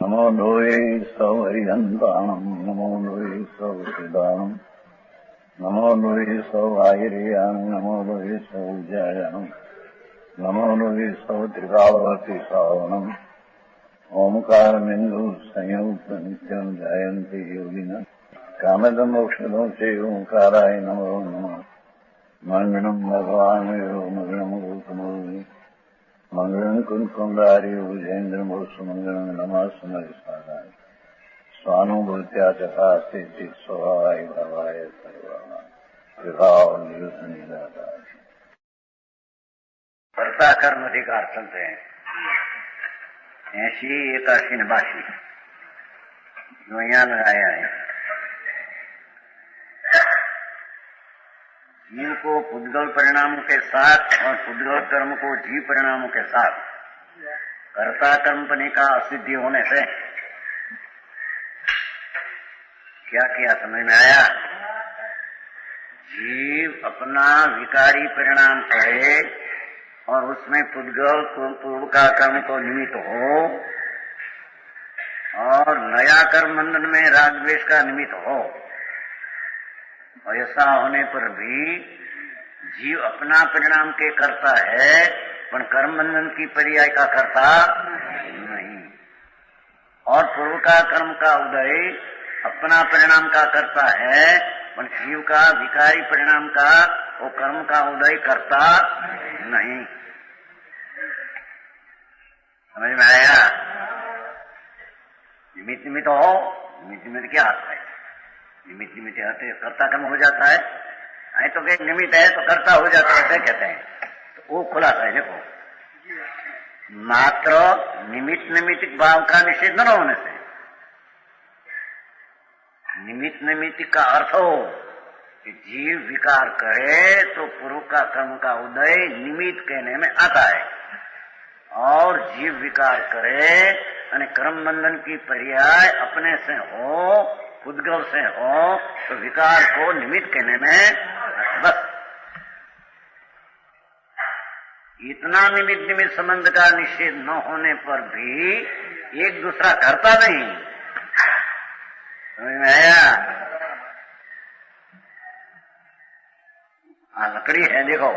नमो लोये सौहरिहन्ताणम् नमो लोये सौसिदानम् नमो लोये सौआयर्याम् नमो लोये सौजायाम् नमो लोये सौत्रिकावती सावनम् ओंकारमिन्दु संयुक्त नित्यम् जयन्ति योगिनः कामदमोक्षदो च ओंकाराय नमो नमः मङ्गलम् भगवान् मङ्गलम् गौतमोनि मंगलम कुंकुंडारी भुजेन्द्रमोसुमंगलम नमः सुमरिसाराय स्वानुभूत्या चकास्ते चित स्वभावाय भवाय सर्वाना विभाव निरुद्ध कर्ता कर्म अधिकार चलते हैं 80, 81, 82 जो यहाँ लगाया है। जीव को पुद्गल परिणामों के साथ और पुद्गल कर्म को जीव परिणामों के साथ कर्ता कर्मपनि का असिद्धि होने से क्या किया समझ में आया? जीव अपना विकारी परिणाम करे और उसमें पुद्गल पूर्व का कर्म तो निमित्त हो और नया कर्म बंधन में राग द्वेष का निमित्त हो। और ऐसा होने पर भी जीव अपना परिणाम के करता है पर कर्म बंधन की पर्याय का करता नहीं। और पूर्व का कर्म का उदय अपना परिणाम का करता है पर जीव का विकारी परिणाम का वो कर्म का उदय करता नहीं। समझ में आया? निमित्त निमित्त हो, निमित्त निमित्त क्या आता है? निमित्त निमित्त आते कर्ता कर्म हो जाता है। आई तो एक निमित्त है तो कर्ता हो जाता है कहते हैं, तो वो खुलासा है। देखो मात्र निमित्त निमित्त भाव का निषेध न होने से निमित्त निमित्त का अर्थ हो कि जीव विकार करे तो पूर्व का कर्म का उदय निमित्त कहने में आता है और जीव विकार करे यानी कर्म बंधन की पर्याय अपने से हो उद्गव से हो तो विकार को निमित्त कहने में बस इतना निमित्त निमित्त संबंध का निषेध न होने पर भी एक दूसरा करता नहीं। समझ में आया? लकड़ी है, देखो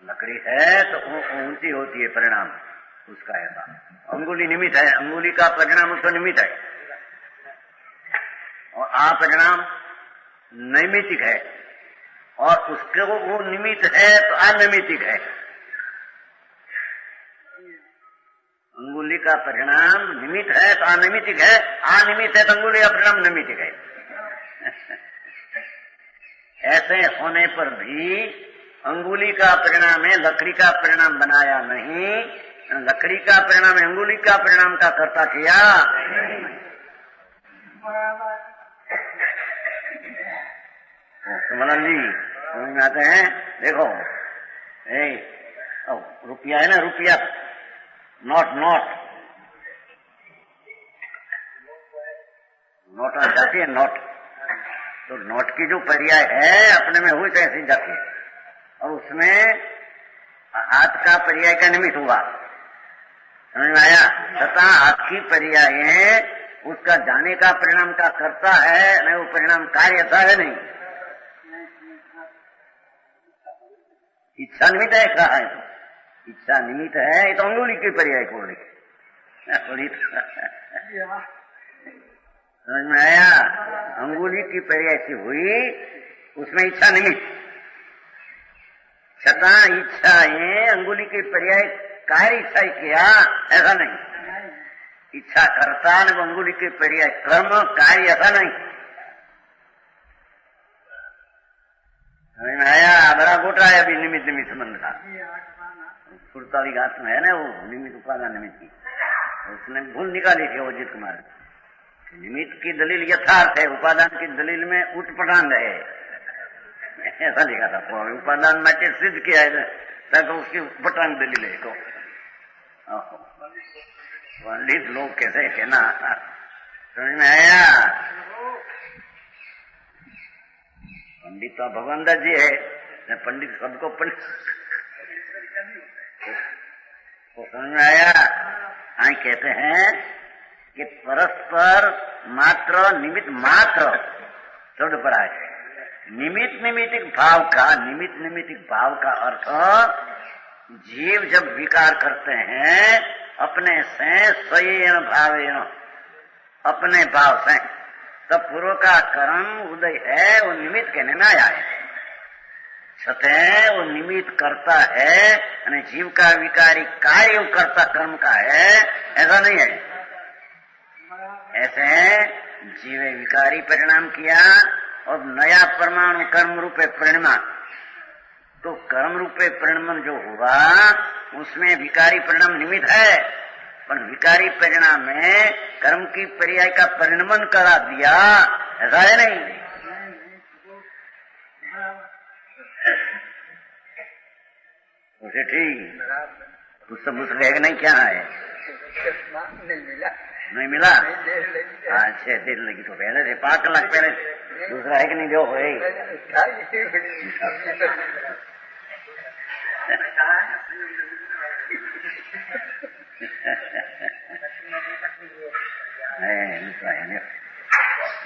लकड़ी है तो ऊंची होती है परिणाम उसका ऐसा। अंगुली निमित्त है, अंगुली का परिणाम उसका निमित्त है और परिणाम नैमित्तिक है और उसके वो निमित्त है तो अनैमित्तिक है। अंगुली का परिणाम निमित्त है तो अनैमित्तिक है, अनिमित्त है तो अंगुली का परिणाम नैमित्तिक है। ऐसे होने पर भी अंगुली का परिणाम है, लकड़ी का परिणाम बनाया नहीं। लकड़ी का परिणाम अंगुली का परिणाम का कर्ता किया। कमलन जी समझ में आते हैं? देखो रुपया है ना, रुपया नोट जाती है नोट, तो नोट की जो पर्याय है अपने में हुई तो ऐसी जाती है और उसमें हाथ का पर्याय का निमित्त हुआ। समझ में आया? तथा हाथ की पर्याय उसका जाने का परिणाम का करता है नहीं, वो परिणाम कार्य था है नहीं। इच्छा निमित्त है कहा है, तो इच्छा निमित्त है ये तो अंगुली की पर्याय को लिखे। समझ में आया? अंगुली की पर्याय से हुई उसमें इच्छा निमित्त, छता इच्छा ये अंगुली की पर्याय कार्य इच्छा ही किया ऐसा नहीं। इच्छा करता न अंगुली की पर्याय कर्म कार्य ऐसा नहीं। समझ में आया? बड़ा गोटा है अभी निमित्त निमित्त संबंध का। फुर्ताली घाट में है ना वो निमित्त उपादान निमित्त की, उसने भूल निकाली थी अजित कुमार। निमित्त की दलील यथार्थ है, उपादान की दलील में उटपटांग है ऐसा लिखा था। उपादान में सिद्ध किया है तो उसकी उटपटांग दलील है। तो पंडित लोग कैसे कहना, समझ में आया? पंडित तो भगवान दास जी है, पंडित सबको पंडित तो समझ में आया? कहते हैं कि परस्पर मात्र निमित्त मात्र शब्द पर आए। निमित्त निमित्तिक भाव का अर्थ जीव जब विकार करते हैं अपने से स्वयं भावेन, अपने भाव से, तब पूर्व का कर्म उदय है, वो निमित्त कहने में आया है। सतह वो निमित्त करता है यानी जीव का विकारी कार्य करता कर्म का है, ऐसा नहीं है। ऐसे जीव विकारी परिणाम किया और नया परमाणु कर्म रूपे परिणाम, तो कर्म रूपे परिणाम जो हुआ उसमें विकारी परिणाम निमित्त है, पर विकारी परिणाम में कर्म की पर्याय का परिणमन करा दिया, ऐसा है नहीं। उसे ठीक कुछ सब उस रहेगा नहीं, क्या है नहीं मिला। अच्छा देर लगी तो पहले से 5 लाख पहले दूसरा है कि नहीं दो है।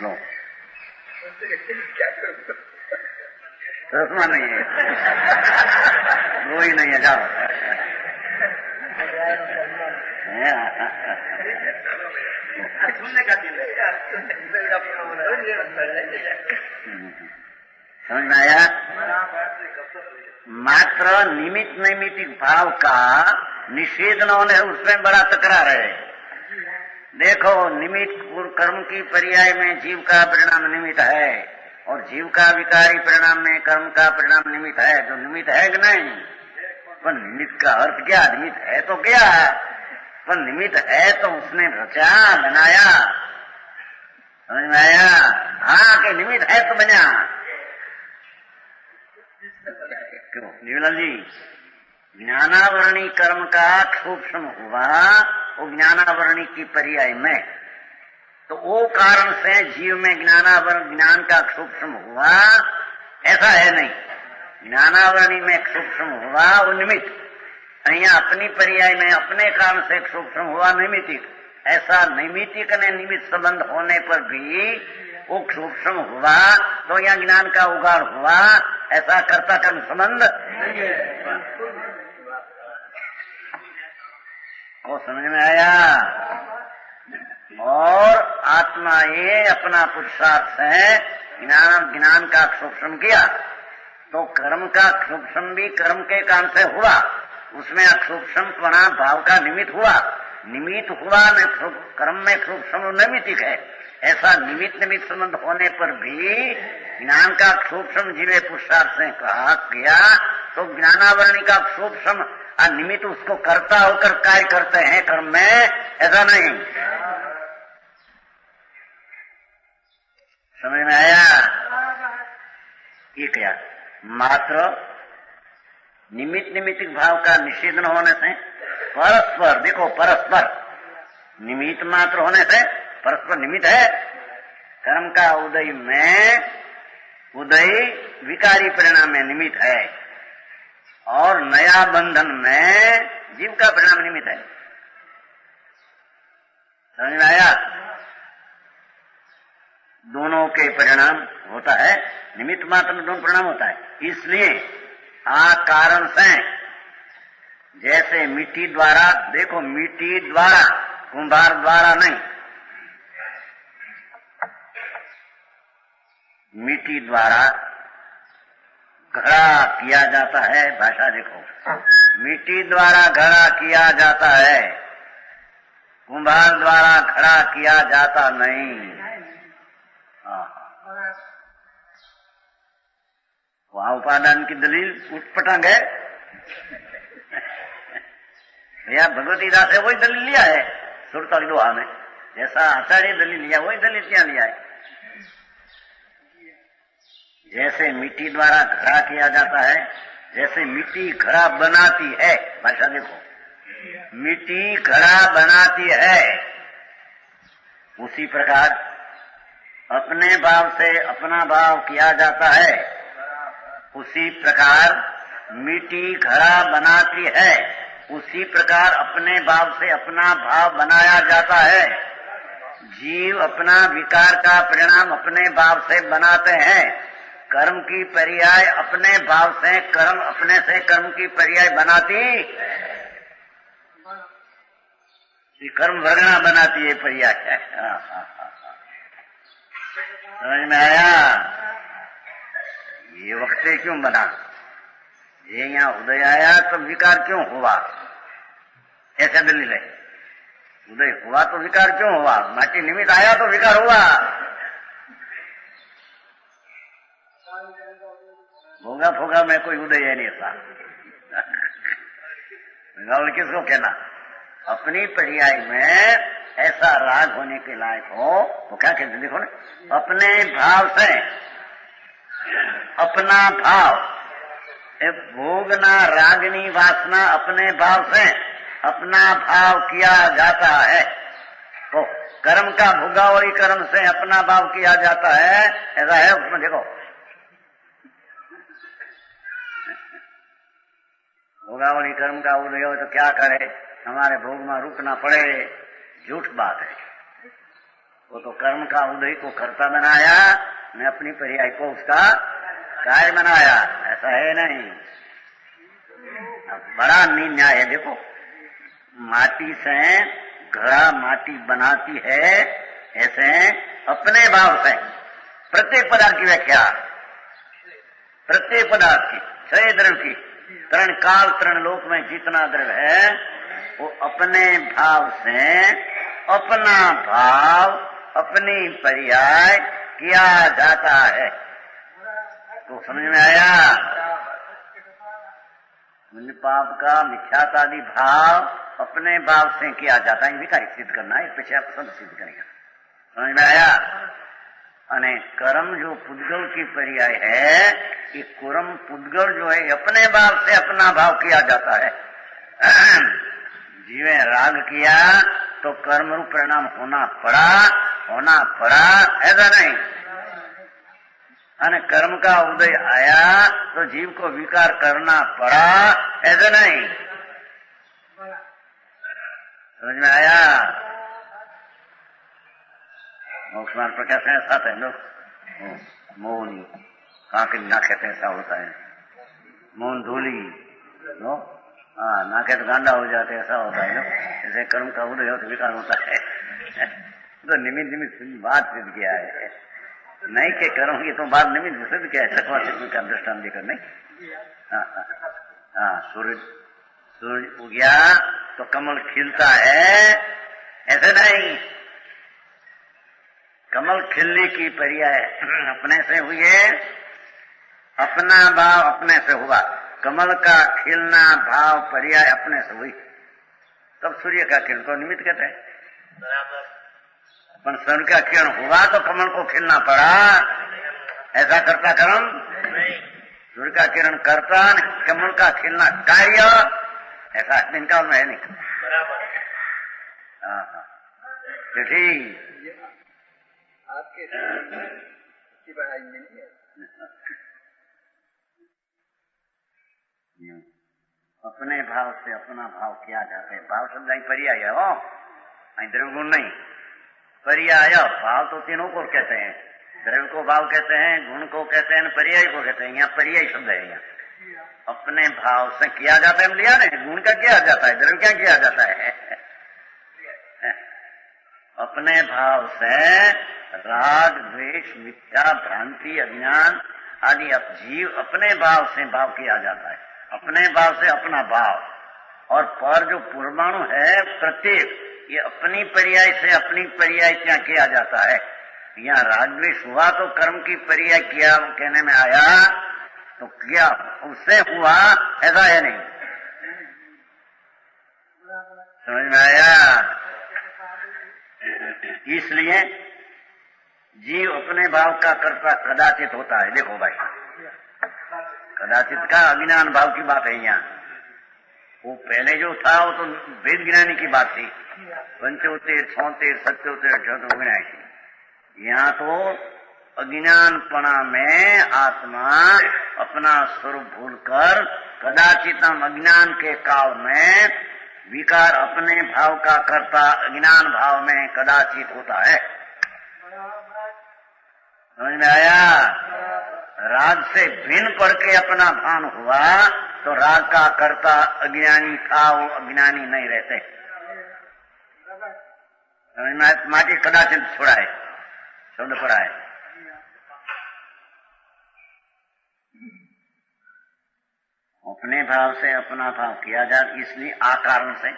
लो रसमा नहीं है, वो ही नहीं है, जाओ। समझ में आया? मात्र निमित्त नैमित्तिक भाव का निषेध न होने उसमें बड़ा तकरार है। देखो निमित्त कर्म की पर्याय में जीव का परिणाम निमित्त है और जीव का विकारी परिणाम में कर्म का परिणाम निमित्त है, तो निमित्त है कि नहीं? पर निमित्त का अर्थ क्या? निमित्त है तो क्या, पर निमित्त है तो उसने रचा बनाया, समझ में आया? हाँ कि निमित्त है तो बना। क्यों न्यूलाल जी, ज्ञानावरणी कर्म का सूक्ष्म हुआ वो ज्ञानावरणी की पर्याय में, तो वो कारण से जीव में ज्ञान का सूक्ष्म हुआ, ऐसा है नहीं। ज्ञानावरणी में सूक्ष्म हुआ वो निमित्त, यहाँ अपनी पर्याय में अपने कारण से सूक्ष्म हुआ नैमित्तिक। ऐसा नैमित्तिक ने निमित्त संबंध होने पर भी वो सूक्ष्म हुआ, तो यहाँ ज्ञान का उगाड़ हुआ, ऐसा कर्ता कर्म संबंध वो समझ में आया। और आत्मा ये अपना पुरुषार्थ से ज्ञान का सूक्ष्म किया, तो कर्म का सूक्ष्म भी कर्म के कारण से हुआ, उसमें सूक्ष्म भाव का निमित्त हुआ न कर्म में सूक्ष्म नैमित्तिक है। ऐसा निमित्त संबंध होने पर भी ज्ञान का सूक्ष्म जीवे पुरुषार्थ से कहा किया, तो ज्ञानावरणी का सूक्ष्म निमित्त उसको करता होकर कार्य करते हैं कर्म में, ऐसा नहीं। समझ में आया? ये क्या मात्र निमित्त निमित्तिक भाव का निषेध न होने से परस्पर, देखो परस्पर निमित्त मात्र होने से परस्पर निमित्त है। कर्म का उदय में उदय विकारी परिणाम में निमित्त है और नया बंधन में जीव का परिणाम निमित्त है। समझ में आया? दोनों के परिणाम होता है, निमित्त मात्र में दोनों परिणाम होता है। इसलिए कारण से जैसे मिट्टी द्वारा, देखो मिट्टी द्वारा, कुंभार द्वारा नहीं, मिट्टी द्वारा घड़ा किया जाता है। भाषा देखो, मिट्टी द्वारा घड़ा किया जाता है, कुंभार द्वारा घड़ा किया जाता नहीं। वहां उपादान की दलील उठपटांग है भैया। भगवती दास है वही दलील लिया है सुरता दोहा में, जैसा आचार्य दलील लिया वही दलील क्या लिया है। जैसे मिट्टी द्वारा घड़ा किया जाता है, जैसे मिट्टी घड़ा बनाती है, भाषा देखो, मिट्टी घड़ा बनाती है, उसी प्रकार अपने भाव से अपना भाव किया जाता है। उसी प्रकार मिट्टी घड़ा बनाती है, उसी प्रकार अपने भाव से अपना भाव बनाया जाता है। जीव अपना विकार का परिणाम अपने भाव से बनाते हैं। कर्म की पर्याय अपने भाव से, कर्म अपने से कर्म की पर्याय बनाती, कर्म वर्गना बनाती है पर्याय। समझ में आया? ये वक्त क्यों बना, ये यहाँ उदय आया तो विकार क्यों हुआ, ऐसा दलील है। उदय हुआ तो विकार क्यों हुआ, माटी निमित्त आया तो विकार हुआ। भोगा फोगा में कोई उदय है नहीं था। किसको कहना, अपनी पर्याय में ऐसा राग होने के लायक हो तो क्या कहते, देखो ना, अपने भाव से अपना भाव, भोगना रागनी वासना अपने भाव से अपना भाव किया जाता है। तो कर्म का भोगावली कर्म से अपना भाव किया जाता है, ऐसा है उसमें। देखो भोगावली कर्म का उदय हो तो क्या करे, हमारे भोग में रुकना पड़े, झूठ बात है। वो तो कर्म का उदय को कर्ता बनाया, ने अपनी पर्याय को उसका कार्य बनाया, ऐसा है नहीं। बड़ा न्याय है। देखो, माटी से घड़ा माटी बनाती है, ऐसे अपने भाव से प्रत्येक पदार्थ की व्याख्या, प्रत्येक पदार्थ की, छह द्रव्य की, तरण काल तरण लोक में जितना द्रव्य है वो अपने भाव से अपना भाव अपनी पर्याय किया जाता है। तो समझ में आया? पाप का मिथ्यात्वादी भाव अपने भाव से किया जाता है, विकारी सिद्ध करना है, पीछे पसंद सिद्ध करेगा। समझ में आया? अने कर्म जो पुद्गल की पर्याय है, कि कर्म पुद्गल जो है अपने भाव से अपना भाव किया जाता है। जीवे राग किया तो कर्म रूप परिणाम होना पड़ा, ऐसा नहीं। अने कर्म का उदय आया तो जीव को विकार करना पड़ा, ऐसा नहीं। समझ में आया? मोक्ष मार्ग पर कैसे ऐसा है लोग, मौन कांके ना कहते ऐसा होता है, मौन धूली नो, हाँ ना कहते गांडा हो जाते, ऐसा होता है। जैसे कर्म का उदय हो तो विकार होता है। तो निमित्त बात सिद्ध किया है, नहीं के कर्म की तो बात निमित्त सिद्ध किया है, सकवा सिद्ध का दृष्टांत देकर नहीं। हाँ, सूरज उगया तो कमल खिलता है, ऐसे नहीं। कमल खिलने की पर्याय अपने से हुई है, अपना भाव अपने से हुआ। कमल का खिलना भाव पर्याय अपने से हुई, तब सूर्य का किरण को निमित्त कहते हैं। बराबर। अपन सूर्य का किरण हुआ तो कमल को खिलना पड़ा, ऐसा करता कर्म नहीं। सूर्य का किरण करता, कमल का खिलना कार्य, ऐसा इनका है नहीं। बराबर। हाँ, ठीक। आपके बढ़ाई नहीं है। अपने भाव से अपना भाव किया जाता है। भाव शब्द ही पर्याय है, हो द्रव्य गुण नहीं, पर्याय। भाव तो तीनों को कहते हैं, द्रव्य को भाव कहते हैं, गुण को कहते हैं, पर्याय को कहते हैं। यहाँ पर्याय शब्द है। यहाँ अपने भाव से किया जाता है, हम लिया नहीं। गुण का किया जाता है, द्रव्य क्या किया जाता है? अपने भाव से राग द्वेष मिथ्या भ्रांति अज्ञान आदि जीव अपने भाव से भाव किया जाता है, अपने भाव से अपना भाव। और पर जो परमाणु है प्रत्येक, ये अपनी पर्याय से अपनी पर्याय क्या किया जाता है। यहाँ राग द्वेष हुआ तो कर्म की पर्याय किया कहने में आया, तो किया उससे हुआ, ऐसा है नहीं। समझ में आया? इसलिए जीव अपने भाव का कर्ता कदाचित होता है। देखो भाई, कदाचित का अज्ञान भाव की बात है। यहाँ वो पहले जो था वो तो वेद ज्ञानी की बात थी, पंचोत्तेर छोतेर सत्योत्तेर ज्ञानी की। यहाँ तो अज्ञानपणा में आत्मा अपना स्वरूप भूलकर कदाचित हम अज्ञान के काल में विकार अपने भाव का कर्ता अज्ञान भाव में कदाचित होता है। समझ में आया? राग से भिन्न पढ़ के अपना भान हुआ तो राग का कर्ता अज्ञानी था, वो अज्ञानी नहीं रहते। समझ में आया? माटी कदाचित छोड़ा है, शब्द पड़ा है। अपने भाव से अपना भाव किया जाए, इसलिए आकारण से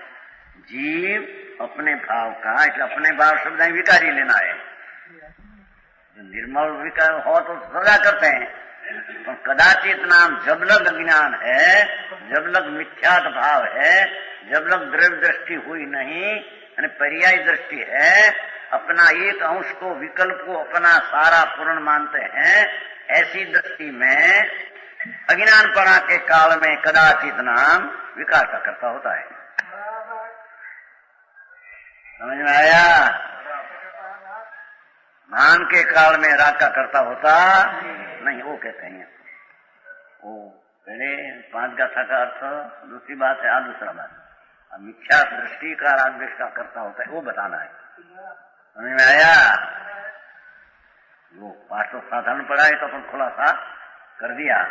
जीव अपने भाव का, इसलिए अपने भाव शब्द विकारी लेना है। निर्मल विकार हो तो सजा करते हैं, तो कदाचित नाम जब लग अज्ञान है, जब लग मिथ्यात भाव है, जब लग द्रव्य दृष्टि हुई नहीं, यानी पर्याय दृष्टि है, अपना एक अंश को विकल्प को अपना सारा पूर्ण मानते हैं, ऐसी दृष्टि में अज्ञान पड़ा के काल में कदाचित नाम विकार का कर्ता होता है। समझ में आया? मान के काल में राग का कर्ता होता नहीं, वो कहते हैं वो पहले 5 गाथा का अर्थ, दूसरी बात है दूसरा बात, अब मिथ्या दृष्टि का राग द्वेष का कर्ता होता है, वो बताना है। समझ में आया? वो पाठ तो साधारण पढ़ा है तो अपन खुलासा कर दिया।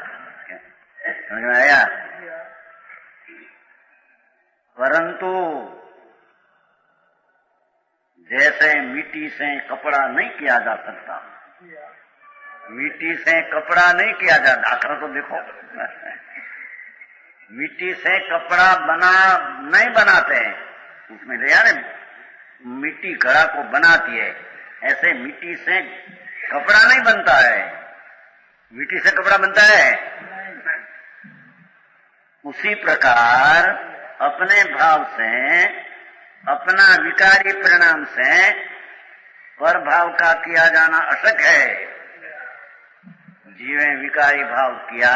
समझ में आया? परंतु जैसे मिट्टी से कपड़ा नहीं किया जा सकता, मिट्टी से कपड़ा नहीं किया जा, आखिर तो देखो मिट्टी से कपड़ा नहीं बनाते हैं, उसमें ले यार मिट्टी घड़ा को बनाती है, ऐसे मिट्टी से कपड़ा नहीं बनता है। मिट्टी से कपड़ा बनता है, उसी प्रकार अपने भाव से, अपना विकारी परिणाम से पर भाव का किया जाना अशक है। जीवे विकारी भाव किया,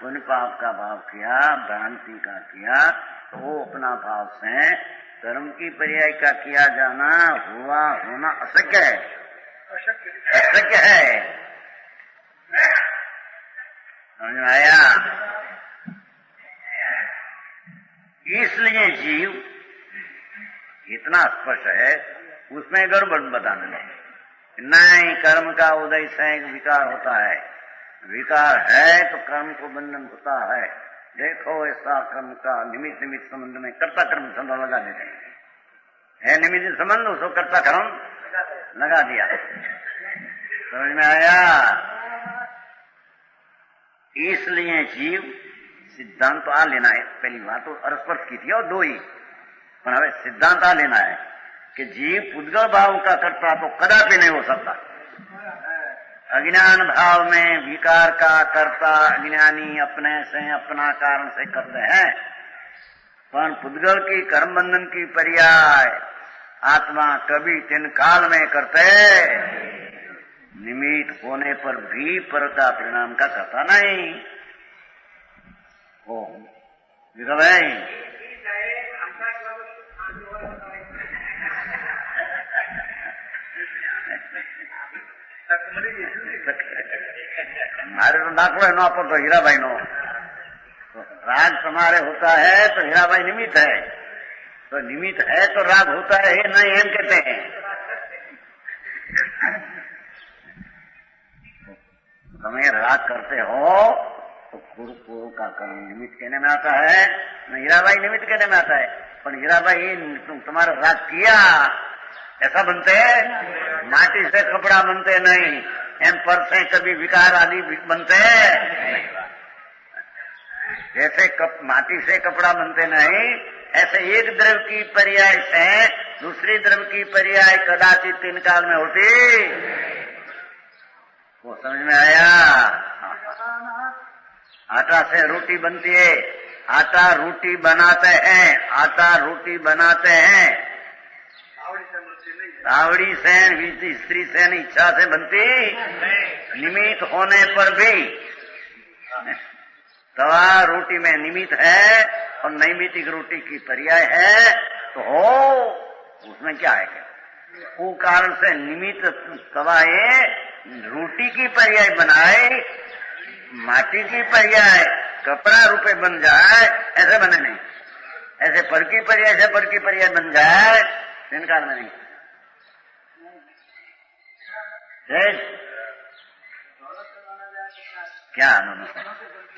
पुण्य पाप का भाव किया, भ्रांति का किया, तो वो अपना भाव से कर्म की पर्याय का किया जाना होना अशक्य है, अशक्य है। समझ में आया? इसलिए जीव इतना स्पष्ट है, उसमें गड़बड़ बताने लगे। नहीं, कर्म का उदय से विकार होता है, विकार है तो कर्म को बंधन होता है। देखो ऐसा कर्म का निमित्त निमित्त संबंध में कर्ता कर्म संबंध लगा देते है, निमित्त संबंध उसको कर्ता कर्म लगा दिया। समझ में आया? इसलिए जीव सिद्धांत तो आ लेना है, पहली बात तो अरस्पर्श की थी और 2 ही, पर हमें सिद्धांत आ लेना है कि जीव पुद्गल भाव का कर्ता तो कदापि नहीं हो सकता। अज्ञान भाव में विकार का कर्ता अज्ञानी अपने से अपना कारण से करते हैं, पर पुद्गल की कर्म बंधन की पर्याय आत्मा कभी तीन काल में करते, निमित्त होने पर भी पर का परिणाम का करता नहीं। ओ भाई मारे तो दाखलो नो पर तो हीराबाई नो राग तुम्हारे होता है तो हीराबाई निमित्त है, तो निमित्त है तो राग होता है नहीं, हम कहते हैं। तुम्हें राग करते हो तो गुरु का कर्म निमित्त कहने में आता है, न हीराबाई निमित्त कहने में आता है। पर हीराबाई तुम्हारा राग किया ऐसा बनते हैं, माटी से कपड़ा बनते नहीं, एम पर से कभी विकार आदि बनते जैसे माटी से कपड़ा बनते नहीं, ऐसे एक द्रव्य की पर्याय से दूसरी द्रव्य की पर्याय कदाचित तीन काल में होती। वो समझ में आया? आटा से रोटी बनती है, आटा रोटी बनाते हैं, आटा रोटी बनाते हैं, तावड़ी से स्त्री से इच्छा से बनती, निमित्त होने पर भी तवा रोटी में निमित्त है और नैमित्तिक रोटी की पर्याय है, तो हो उसमें क्या है? वो कारण से निमित्त तवाए रोटी की पर्याय बनाए, माटी की पर्याय कपड़ा रूपे बन जाए, ऐसे बने नहीं। ऐसे परकी पर्याय से परकी पर्याय बन जाए इनकार में नहीं। क्या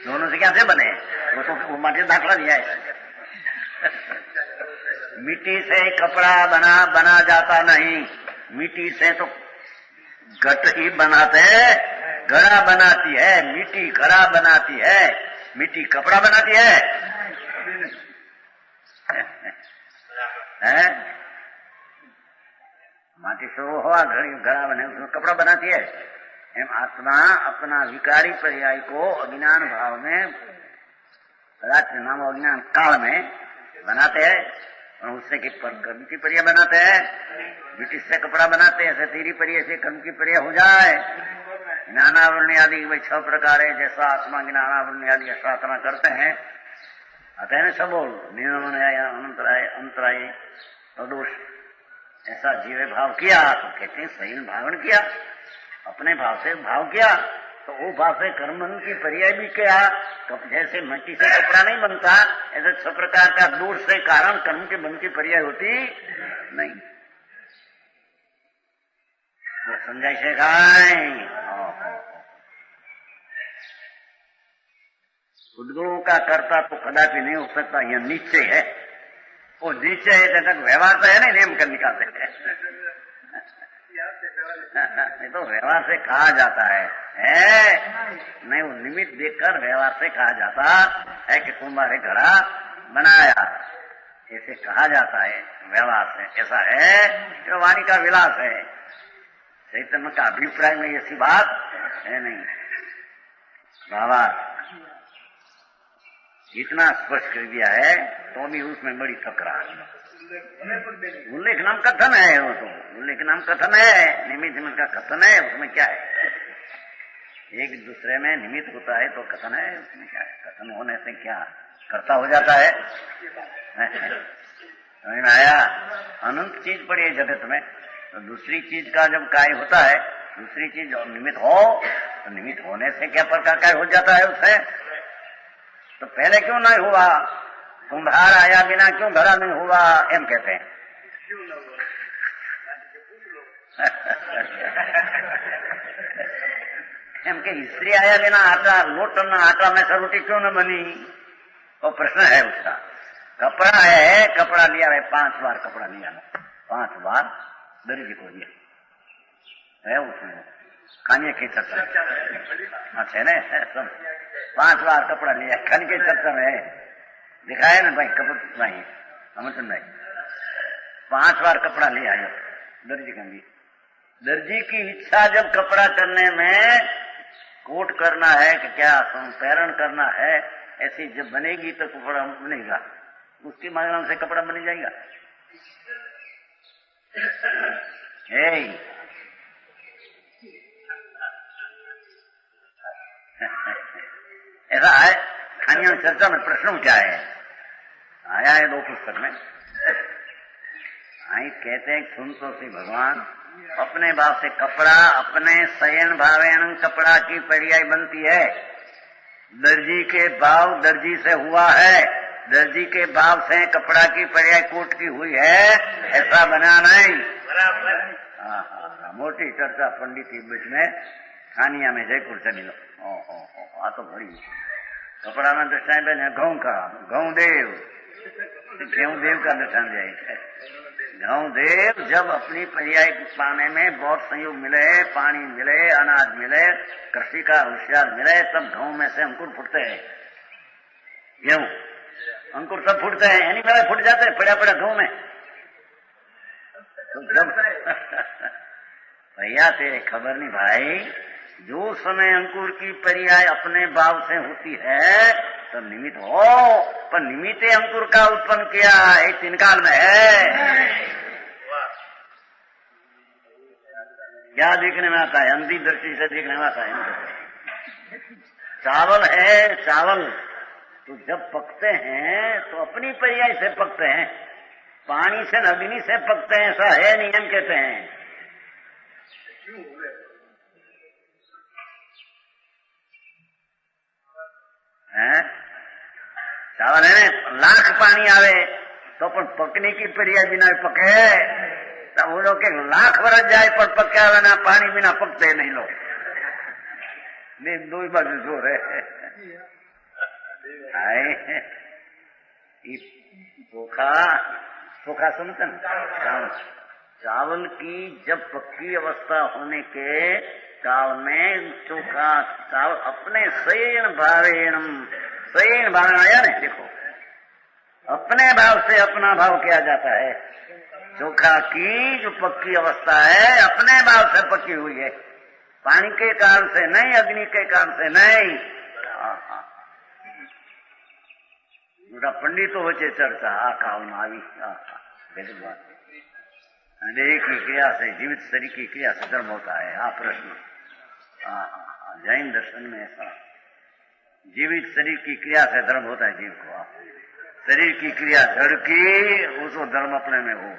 दोनों से कैसे बने? वो तो वो माटी दाखला दिया है। मिट्टी से कपड़ा बना जाता नहीं, मिट्टी से तो घट ही बनाते हैं, घड़ा बनाती है मिट्टी, घड़ा बनाती है मिट्टी, कपड़ा बनाती है, है? माटी से वो हुआ घड़ा बने, उसमें कपड़ा बनाती है। एम आत्मा अपना विकारी पर्याय को अज्ञान भाव में, रात्रि नाम अज्ञान काल में बनाते हैं और उससे की कर्म की पर्याय बनाते हैं। मिट्टी से कपड़ा बनाते हैं, ऐसे तेरी पर्याय से कर्म की पर्याय हो जाए। ज्ञानावरण आदि भाई 6 प्रकार है, जैसा आत्मा ज्ञानावरण आदि साधना करते हैं, अतः है ना सब बोल नियमन अंतराय अंतराय दोष, ऐसा जीवे भाव किया तो कहते हैं सही भावना किया, अपने भाव से भाव किया तो वो भाव से कर्म की पर्याय भी किया। जैसे मिट्टी से कपड़ा नहीं बनता, ऐसे 6 प्रकार का दोष से कारण कर्म के बन की पर्याय होती नहीं। वो समझाई से उद्गुणों का कर्ता तो कदापि नहीं हो सकता, यह निश्चय है। वो निश्चय है जब तक व्यवहार तो है नहीं, नियम कर निकालते हैं। नहीं तो व्यवहार से कहा जाता है नहीं, वो निमित्त देखकर व्यवहार से कहा जाता है कि कुंभारे घड़ा बनाया, ऐसे कहा जाता है व्यवहार से। ऐसा है कि वाणी का विलास है, चैतन्य का अभिप्राय में ऐसी बात है नहीं। बाबा इतना स्पष्ट कर दिया है तो भी उसमें बड़ी तकरार। उल्लेख नाम कथन है, वो तो उल्लेख नाम कथन है, निमित्त का कथन है, उसमें क्या है? एक दूसरे में निमित्त होता है तो कथन है, उसमें क्या है? कथन होने से क्या कर्ता हो जाता है? समझ में आया? अनंत चीज पड़ी है जगत में, तो दूसरी चीज का जब कार्य होता है, दूसरी चीज निमित्त हो तो निमित्त होने से क्या प्रकार कार्य हो जाता है उससे? तो पहले क्यों नहीं हुआ? कुम्हार आया बिना क्यों घड़ा नहीं हुआ? एम कहते हैं। एम के स्त्री आया बिना आटा लोट न आटा में से रोटी क्यों न बनी? वो प्रश्न है उसका। कपड़ा है, कपड़ा लिया है, 5 बार कपड़ा लिया, 5 बार दर्जी को दिया है, उसमें खाने की चर्चा अच्छा है सब 5 बार कपड़ा लिया, खाने के चर्चा में दिखाया ना भाई, कपड़ा भाई अमरचंद भाई 5 बार कपड़ा लिया है दर्जी का भी। दर्जी की इच्छा जब कपड़ा करने में कोट करना है कि क्या संपैरण करना है, ऐसी जब बनेगी तो कपड़ा बनेगा, उसके माध्यम से कपड़ा बन जाएगा। ऐसा है खानिया चर्चा में प्रश्न क्या है आया है 2 पुस्तक में। आई कहते हैं सुन तो सी भगवान अपने भाव से कपड़ा, अपने शयन भावेन कपड़ा की पर्याय बनती है। दर्जी के भाव दर्जी से हुआ है, दर्जी के भाव से कपड़ा की पर्याय कोट की हुई है, ऐसा बना नहीं। हाँ, मोटी चर्चा पंडित के बीच में खानिया में जयपुर से मिलो। आ तो बड़ी कपड़ा में दृष्टान है गौ का, गौ देव का दृष्टान दिया। गौ देव जब अपनी पर्याय पाने में बहुत संयोग मिले, पानी मिले, अनाज मिले, कृषि का होशियार मिले, तब गांव में से अंकुर फूटते हैं। गेहूं अंकुर सब फूटते हैं, यानी मेरा फूट जाते हैं पड़ा पड़ा गांव में। तो जब भैया तेरे खबर नहीं भाई, जो समय अंकुर की पर्याय अपने भाव से होती है तो निमित्त हो, पर निमित्त अंकुर का उत्पन्न किया है 3 काल में है। क्या देखने में आता है? अंधी दृष्टि से देखने में आता है। चावल है, चावल तो जब पकते हैं तो अपनी पर्याय से पकते हैं, पानी से अग्नि से पकते हैं, ऐसा है नियम कहते हैं। चावल है ने लाख पानी आवे तो पण पकने की पर्याय बिना पके तो वो लोग के लाख वर्ष जाए पर पक्या आवे ना पानी बिना पकते नहीं लोग दो बाजू जोर है चोखा सुनते न चावल की जब पक्की अवस्था होने के काल में चोखा चावल अपने सैन भावेण आया नहीं, देखो अपने भाव से अपना भाव किया जाता है। चोखा की जो पक्की अवस्था है अपने भाव से पक्की हुई है, पानी के कारण से नहीं, अग्नि के कारण से नहीं। पंडित तो वच्चे चर्चा आ काल में आई देह की क्रिया से जीवित शरीर की क्रिया से धर्म होता है। प्रश्न जैन दर्शन में ऐसा जीवित शरीर की क्रिया से धर्म होता है जीव को। शरीर की क्रिया जड़ की उसको धर्म अपने में हो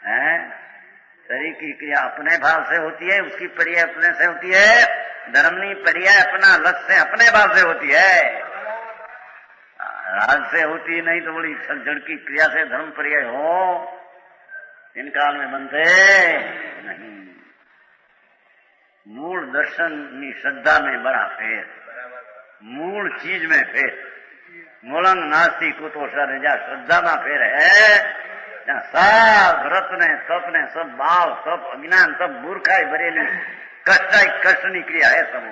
है। शरीर की क्रिया अपने भाव से होती है, उसकी पर्याय अपने से होती है। धर्मनी पर्याय अपना लक्ष्य से अपने भाव से होती है, राज से होती नहीं तो बड़ी जड़ की क्रिया से धर्म पर्याय हो इन काल में बनते नहीं। मूल दर्शन की श्रद्धा में बड़ा फेर, मूल चीज में फेर। मूलंग नास्ती कुतो जा श्रद्धा में फेर है। सब रत्ने सपने सब भाव सब अज्ञान सब मूर्खाई भरेली कष्ट की क्रिया है सब।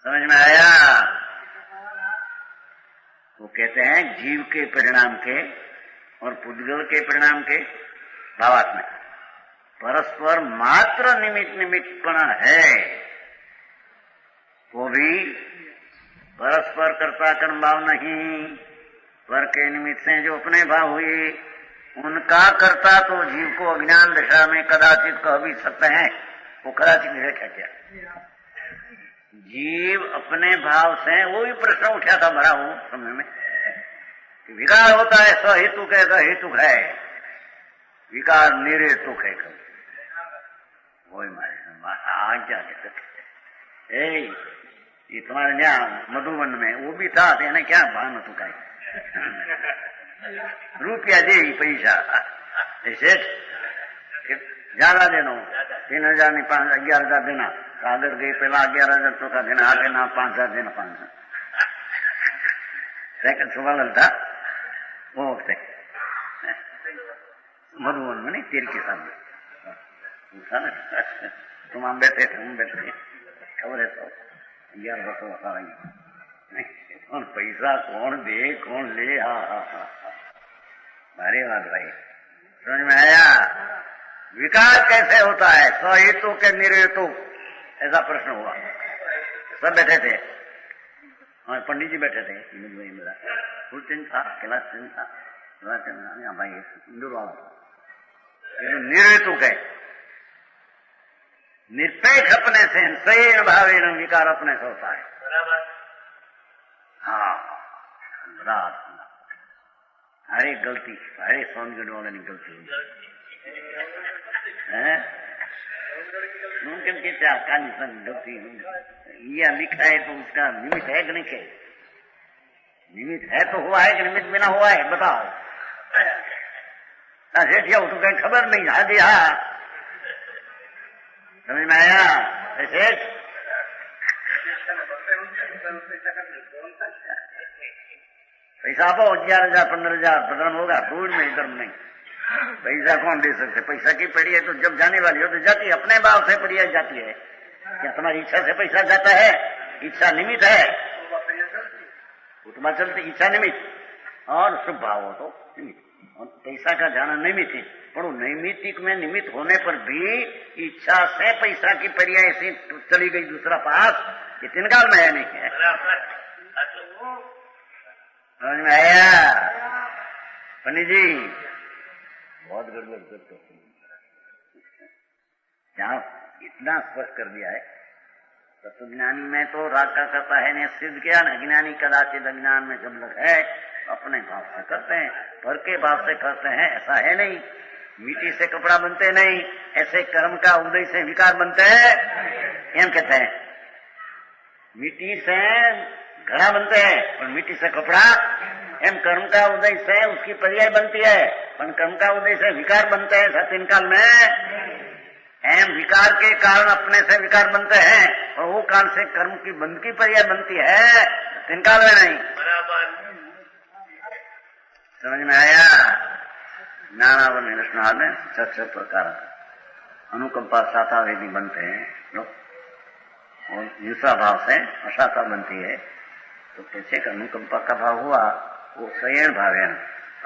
समझ में आया? वो कहते हैं जीव के परिणाम के और पुद्गल के परिणाम के भावात्मक परस्पर मात्र निमित्तपना है। वो भी परस्पर कर्ता कर्म भाव नहीं, पर के निमित्त से जो अपने भाव हुए उनका कर्ता तो जीव को अज्ञान दशा में कदाचित कह भी सकते हैं। वो कदाचित है क्या जीव अपने भाव से, वो भी प्रश्न उठा था भरा हो समय में कि विकार होता है सहेतुक है, हेतुक है, विकार निरेतुक है। वही क्या ये तुम्हारे यहाँ मधुबन में वो भी था, तेने क्या भान तू का रुपया दे पैसा ऐसे ज्यादा देना 3000 नहीं 11,000 देना। कागर गई पहला 11,000 चौथा देना, आगे ना 5,000 देना 5,000 सेकंड सुबह था वो वक्त मधुबन में नहीं तेर के सामने तुम हम बैठे थे, हम बैठे थे, खबर है तो 11 वर्ष बता रही कौन पैसा कौन दे कौन ले। भारी बात भाई, समझ में आया? विकार कैसे होता है सहेतु के निरेतु, ऐसा प्रश्न हुआ। सब बैठे थे और पंडित जी बैठे थे, मेरा फुल चिन्ह था, कैलाश चिन्ह था, भाई इंदूर वाला निरेतु के निरपेक्ष अपने से सही भावे विकार अपने से होता है। हाँ हरे गलती हरे स्वामी वाले की गलती है मुमकिन के क्या गलती यह लिखा है तो उसका निमित्त है कि नहीं है? निमित्त है तो हुआ है कि निमित्त बिना हुआ है? बताओ। सेठिया तो कहीं खबर नहीं। हाँ जी हाँ, समझ में आया? ऐसे पैसा आपो 11,000 15,000 धर्म होगा, दूर में धर्म नहीं। पैसा कौन दे सकते? पैसा की पड़ी है तो जब जाने वाली हो तो जाती है, अपने भाव से पड़ी जाती है। क्या तुम्हारी इच्छा से पैसा जाता है? इच्छा निमित्त है, वो तुम्हारा चलते इच्छा निमित्त और शुभ भाव हो तो निमित्त। और पैसा का जाना निमित्त है, पर नैमित्तिक में निमित्त होने पर भी इच्छा से पैसा की पर्याय से चली गई दूसरा पास, ये तीन काल में है नहीं है। समझ में आया? पंडित जी बहुत गड़बड़ करते जहाँ इतना स्पष्ट कर दिया है। तत्वज्ञानी में तो राग का करता है ने सिद्ध किया न, अज्ञानी कदाचित अज्ञान में जब लग है अपने भाव से करते हैं, पर के भाव से करते हैं, ऐसा है नहीं। मिट्टी से कपड़ा बनते नहीं, ऐसे कर्म का उदय से विकार बनते हैं, एम कहते हैं। मिट्टी से घड़ा बनते हैं पर मिट्टी से कपड़ा एम कर्म का उदय से उसकी पर्याय बनती है पर कर्म का उदय से विकार बनते हैं सतीन काल में एम विकार के कारण अपने से विकार बनते हैं और वो काल से कर्म की बंद की पर्याय बनती है तीन काल में नहीं। समझ में आया? ज्ञानावर निरसनाद में छह प्रकार अनुकंपा साता वेदी बनते हैं लोग और हिंसा भाव से असाता बनती है। तो कैसे अनुकंपा का भाव हुआ वो स्वयं भाव है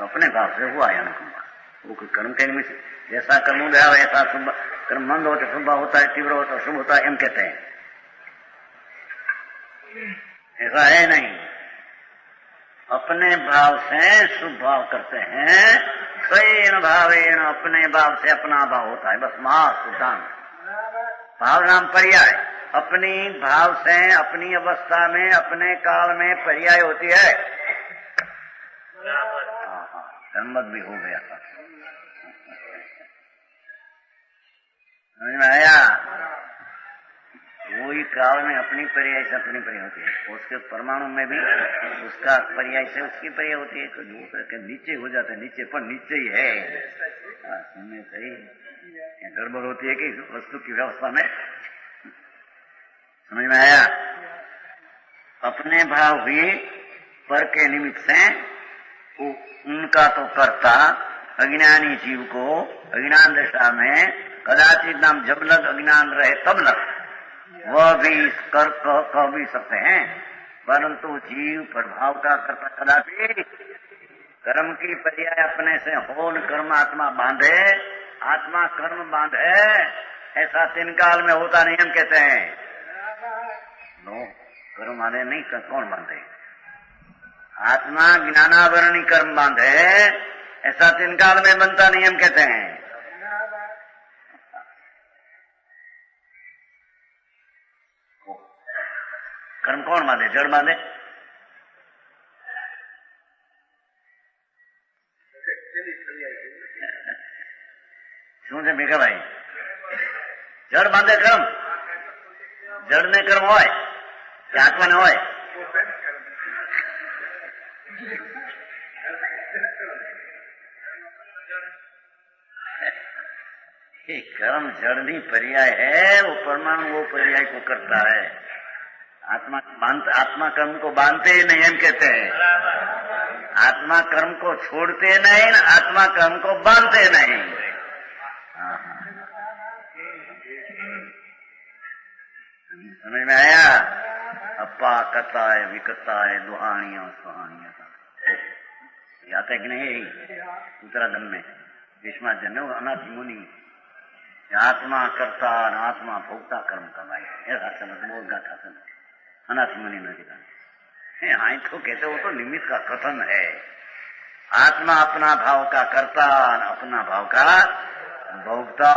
अपने भाव से हुआ है अनुकंपा। वो कर्म के निमित्त जैसा कर्म भाव ऐसा शुभ कर्म मंद हो तो शुभ होता है तीव्र हो तो शुभ होता है एम कहते हैं। ऐसा है नहीं अपने भाव से शुभ भाव करते हैं स्वयं भावेन अपने भाव से अपना भाव होता है बस महा सिद्धांत भाव नाम पर्याय अपनी भाव से अपनी अवस्था में अपने काल में पर्याय होती है। धर्मत भी हो गया था समझ में आया? वही काल में अपनी पर्याय से अपनी पर्याय होती है उसके परमाणु में भी उसका पर्याय से उसकी पर्याय होती है। तो नीचे हो जाता है नीचे पर नीचे ही है सही गड़बड़ होती है कि वस्तु की व्यवस्था में। समझ में आया? अपने भाव भी पर के निमित्त से उनका तो कर्ता अज्ञानी जीव को अज्ञान दशा में कदाचित नाम जब लग अज्ञान रहे तब लग वह भी कर कह भी सकते हैं परंतु जीव प्रभाव का कर्ता कदापि कर्म की पर्याय अपने से हो न कर्म आत्मा बांधे आत्मा कर्म बांधे ऐसा तीन काल में होता नहीं हम कहते हैं। नो कर्म बांधे नहीं कौन बांधे आत्मा ज्ञानावरणी कर्म बांधे ऐसा तीन काल में बनता नहीं हम कहते हैं। कर्म कौन बांधे जड़ बांधे શું છે ભેગા ભાઈ જડ બાંધે કર્મ જડ ને કર્મ હોય કે આત્મા ને હોય कर्म जड़नी पर्याय है वो परमाणु वो पर्याय को करता है आत्मा कर्म को बांधते ही नहीं हम कहते हैं आत्मा कर्म को छोड़ते नहीं आत्मा कर्म को बांधते नहीं। समझ में आया? अप्पा कता है विकता है दुहानिया सुहानिया याद है कि नहीं? उत्तराखंड में भीष्माचार्य ने अनाथ मुनि आत्मा करता आत्मा भोगता कर्म कमाए ऐसा समझ बोल गाथा समझ अनाथ मुनि ने दिखा हाँ तो कहते वो तो निमित्त का कथन है। आत्मा अपना भाव का करता अपना भाव का भोगता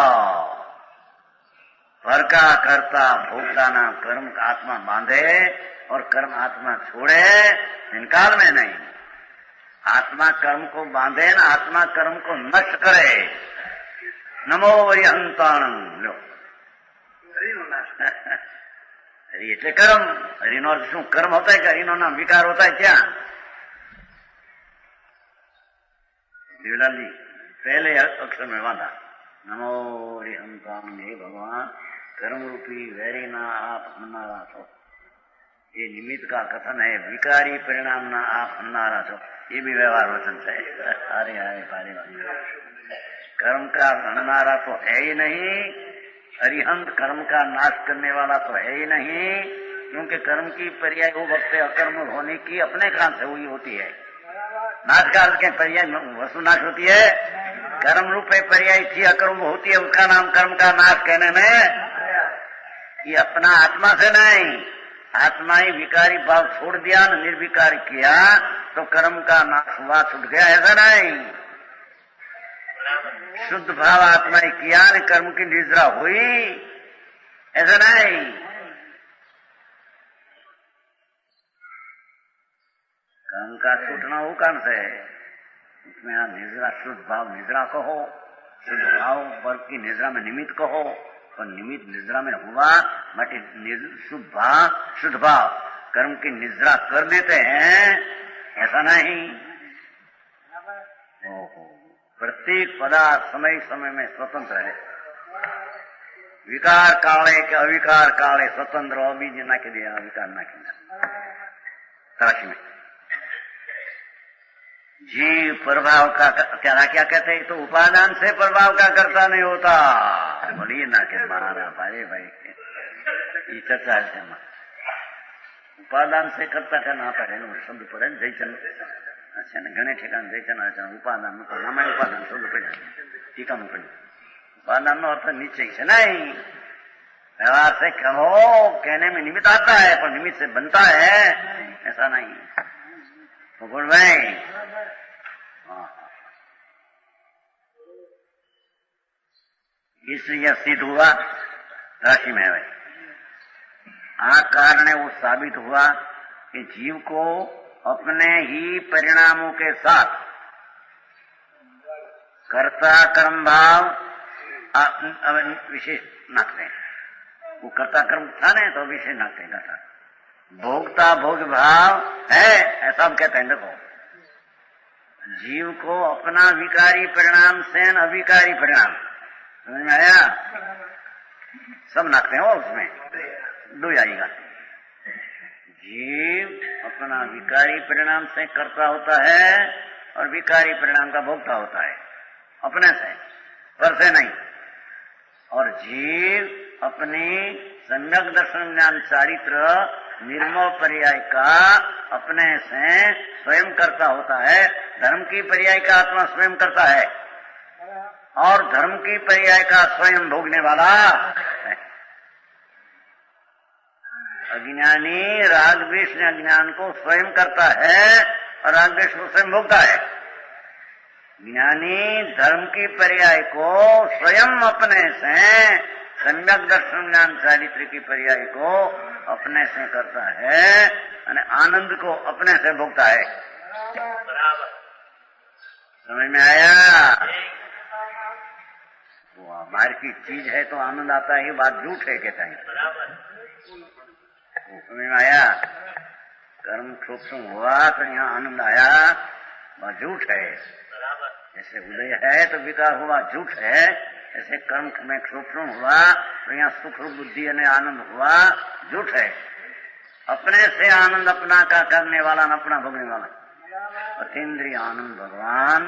पर का करता भोगता ना कर्म का आत्मा बांधे और कर्म आत्मा छोड़े इनकाल में नहीं। आत्मा कर्म को बांधे ना आत्मा कर्म को नष्ट करे। नमो वरिहंताणं लो हरि એટલે કર્મ હરિનો શું કર્મ હોતા है कि हरिનો नाम विकार होता है क्या? देवलाल जी पहले अक्षर में बांधा नमो वरिहंताणं हे भगवान कर्म रूपी वैरी ना आप हन्नारा छो ये निमित्त का कथन है विकारी परिणाम ना आप हन्नारा छो ये भी व्यवहार वचन है। अरे अरे पारे कर्म का हन्नारा तो है ही नहीं अरिहंत कर्म का नाश करने वाला तो है ही नहीं क्योंकि कर्म की पर्याय वो वक्त अकर्म होने की अपने कारण से हुई होती है। नाश काल के पर्याय वस्तु नाश होती है कर्म रूपे पर्याय थी अकर्म होती है उसका नाम कर्म का नाश कहने में ये अपना आत्मा से नहीं आत्मा ही विकारी भाव छोड़ दिया न निर्विकार किया तो कर्म का नाश हुआ छूट गया ऐसा नहीं। शुद्ध भाव आत्मा ही किया न कर्म की निद्रा हुई ऐसा नहीं। कर्म का छूटना वो कारण से उसमें आप निद्रा शुद्ध भाव निद्रा कहो शुद्ध भाव वर्ग की निद्रा में निमित्त कहो पर निमित्त निद्रा में हुआ शुद्ध भाव कर्म की निद्रा कर देते हैं, ऐसा नहीं। प्रत्येक पदार्थ समय समय में स्वतंत्र है। विकार काले के अविकार काले स्वतंत्र बीज ना के दिया अविकार ना के राशि में जीव प्रभाव का क्या कहते हैं, तो उपादान से प्रभाव का कर्ता नहीं होता। बोलिए ना के मारा भाई ये चर्चा है। उपादान से कर्ता का नाता है शब्द पड़े जयचन अच्छा ने घने ठेकान जयचन उपादान नाम उपादान शब्द पड़े टीका में पड़े उपादान नो अर्थ निश्चय से नहीं, व्यवहार से कहो कहने में निमित्त आता है पर निमित्त से बनता है ऐसा नहीं। तो बोल भाई इसलिए सिद्ध हुआ राशि में है भाई आ कारण वो साबित हुआ कि जीव को अपने ही परिणामों के साथ कर्ता कर्म भाव विशेष नाकते हैं। वो कर्ता कर्म था ना तो विशेष नाकते हैं कर्ता, भोगता भोग भाव है ऐसा हम कहते हैं। देखो जीव को अपना विकारी परिणाम से अविकारी परिणाम समझ में आया, सब नाकते हैं उसमें दो जाएगा। जीव अपना विकारी परिणाम से कर्ता होता है और विकारी परिणाम का भोगता होता है अपने से, पर से नहीं। और जीव अपनी सम्यक दर्शन ज्ञान चारित्र निर्मल पर्याय का अपने से स्वयं करता होता है। धर्म की पर्याय का आत्मा स्वयं करता है और धर्म की पर्याय का स्वयं भोगने वाला है। अज्ञानी राग द्वेष अज्ञान को स्वयं करता है और राग द्वेष को स्वयं भोगता है। ज्ञानी धर्म की पर्याय को स्वयं अपने से सम्यक दर्शन ज्ञान चारित्र की पर्याय को अपने से करता है और आनंद को अपने से भोगता है। समझ में आया? वो हमारी की चीज है तो आनंद आता है, बात झूठ है कहता है। समझ में आया? कर्म क्षोभ हुआ तो यहाँ आनंद आया, वह झूठ है। जैसे उदय है तो विकार हुआ, झूठ है। ऐसे कर्म में क्षोभ हुआ तो यहाँ सुख बुद्धि यानी आनंद हुआ, झूठ है। अपने से आनंद अपना का करने वाला न अपना भोगने वाला अतीन्द्रिय आनंद भगवान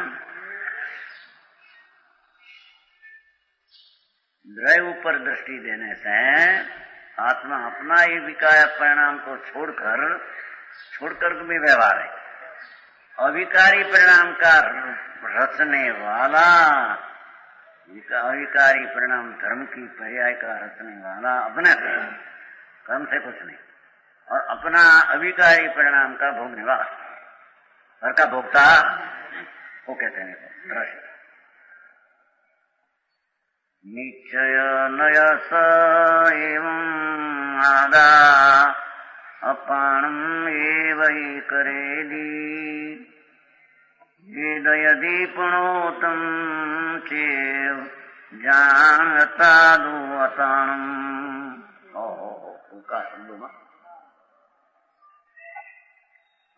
द्रव्य पर दृष्टि देने से आत्मा अपना ही विकार परिणाम को छोड़कर भी व्यवहार है। अविकारी परिणाम का रचने वाला, अविकारी परिणाम धर्म की पर्याय का रचने वाला अपने से, कर्म से कुछ नहीं, और अपना अविकारी परिणाम का भोगने वाला, घर का भोगता वो कहते हैं दृश्य। निश्चय नयस एवं आदा अपाणम एवं करेदी यदि पुणोतम चेव जानता दुअताणम। का शब्द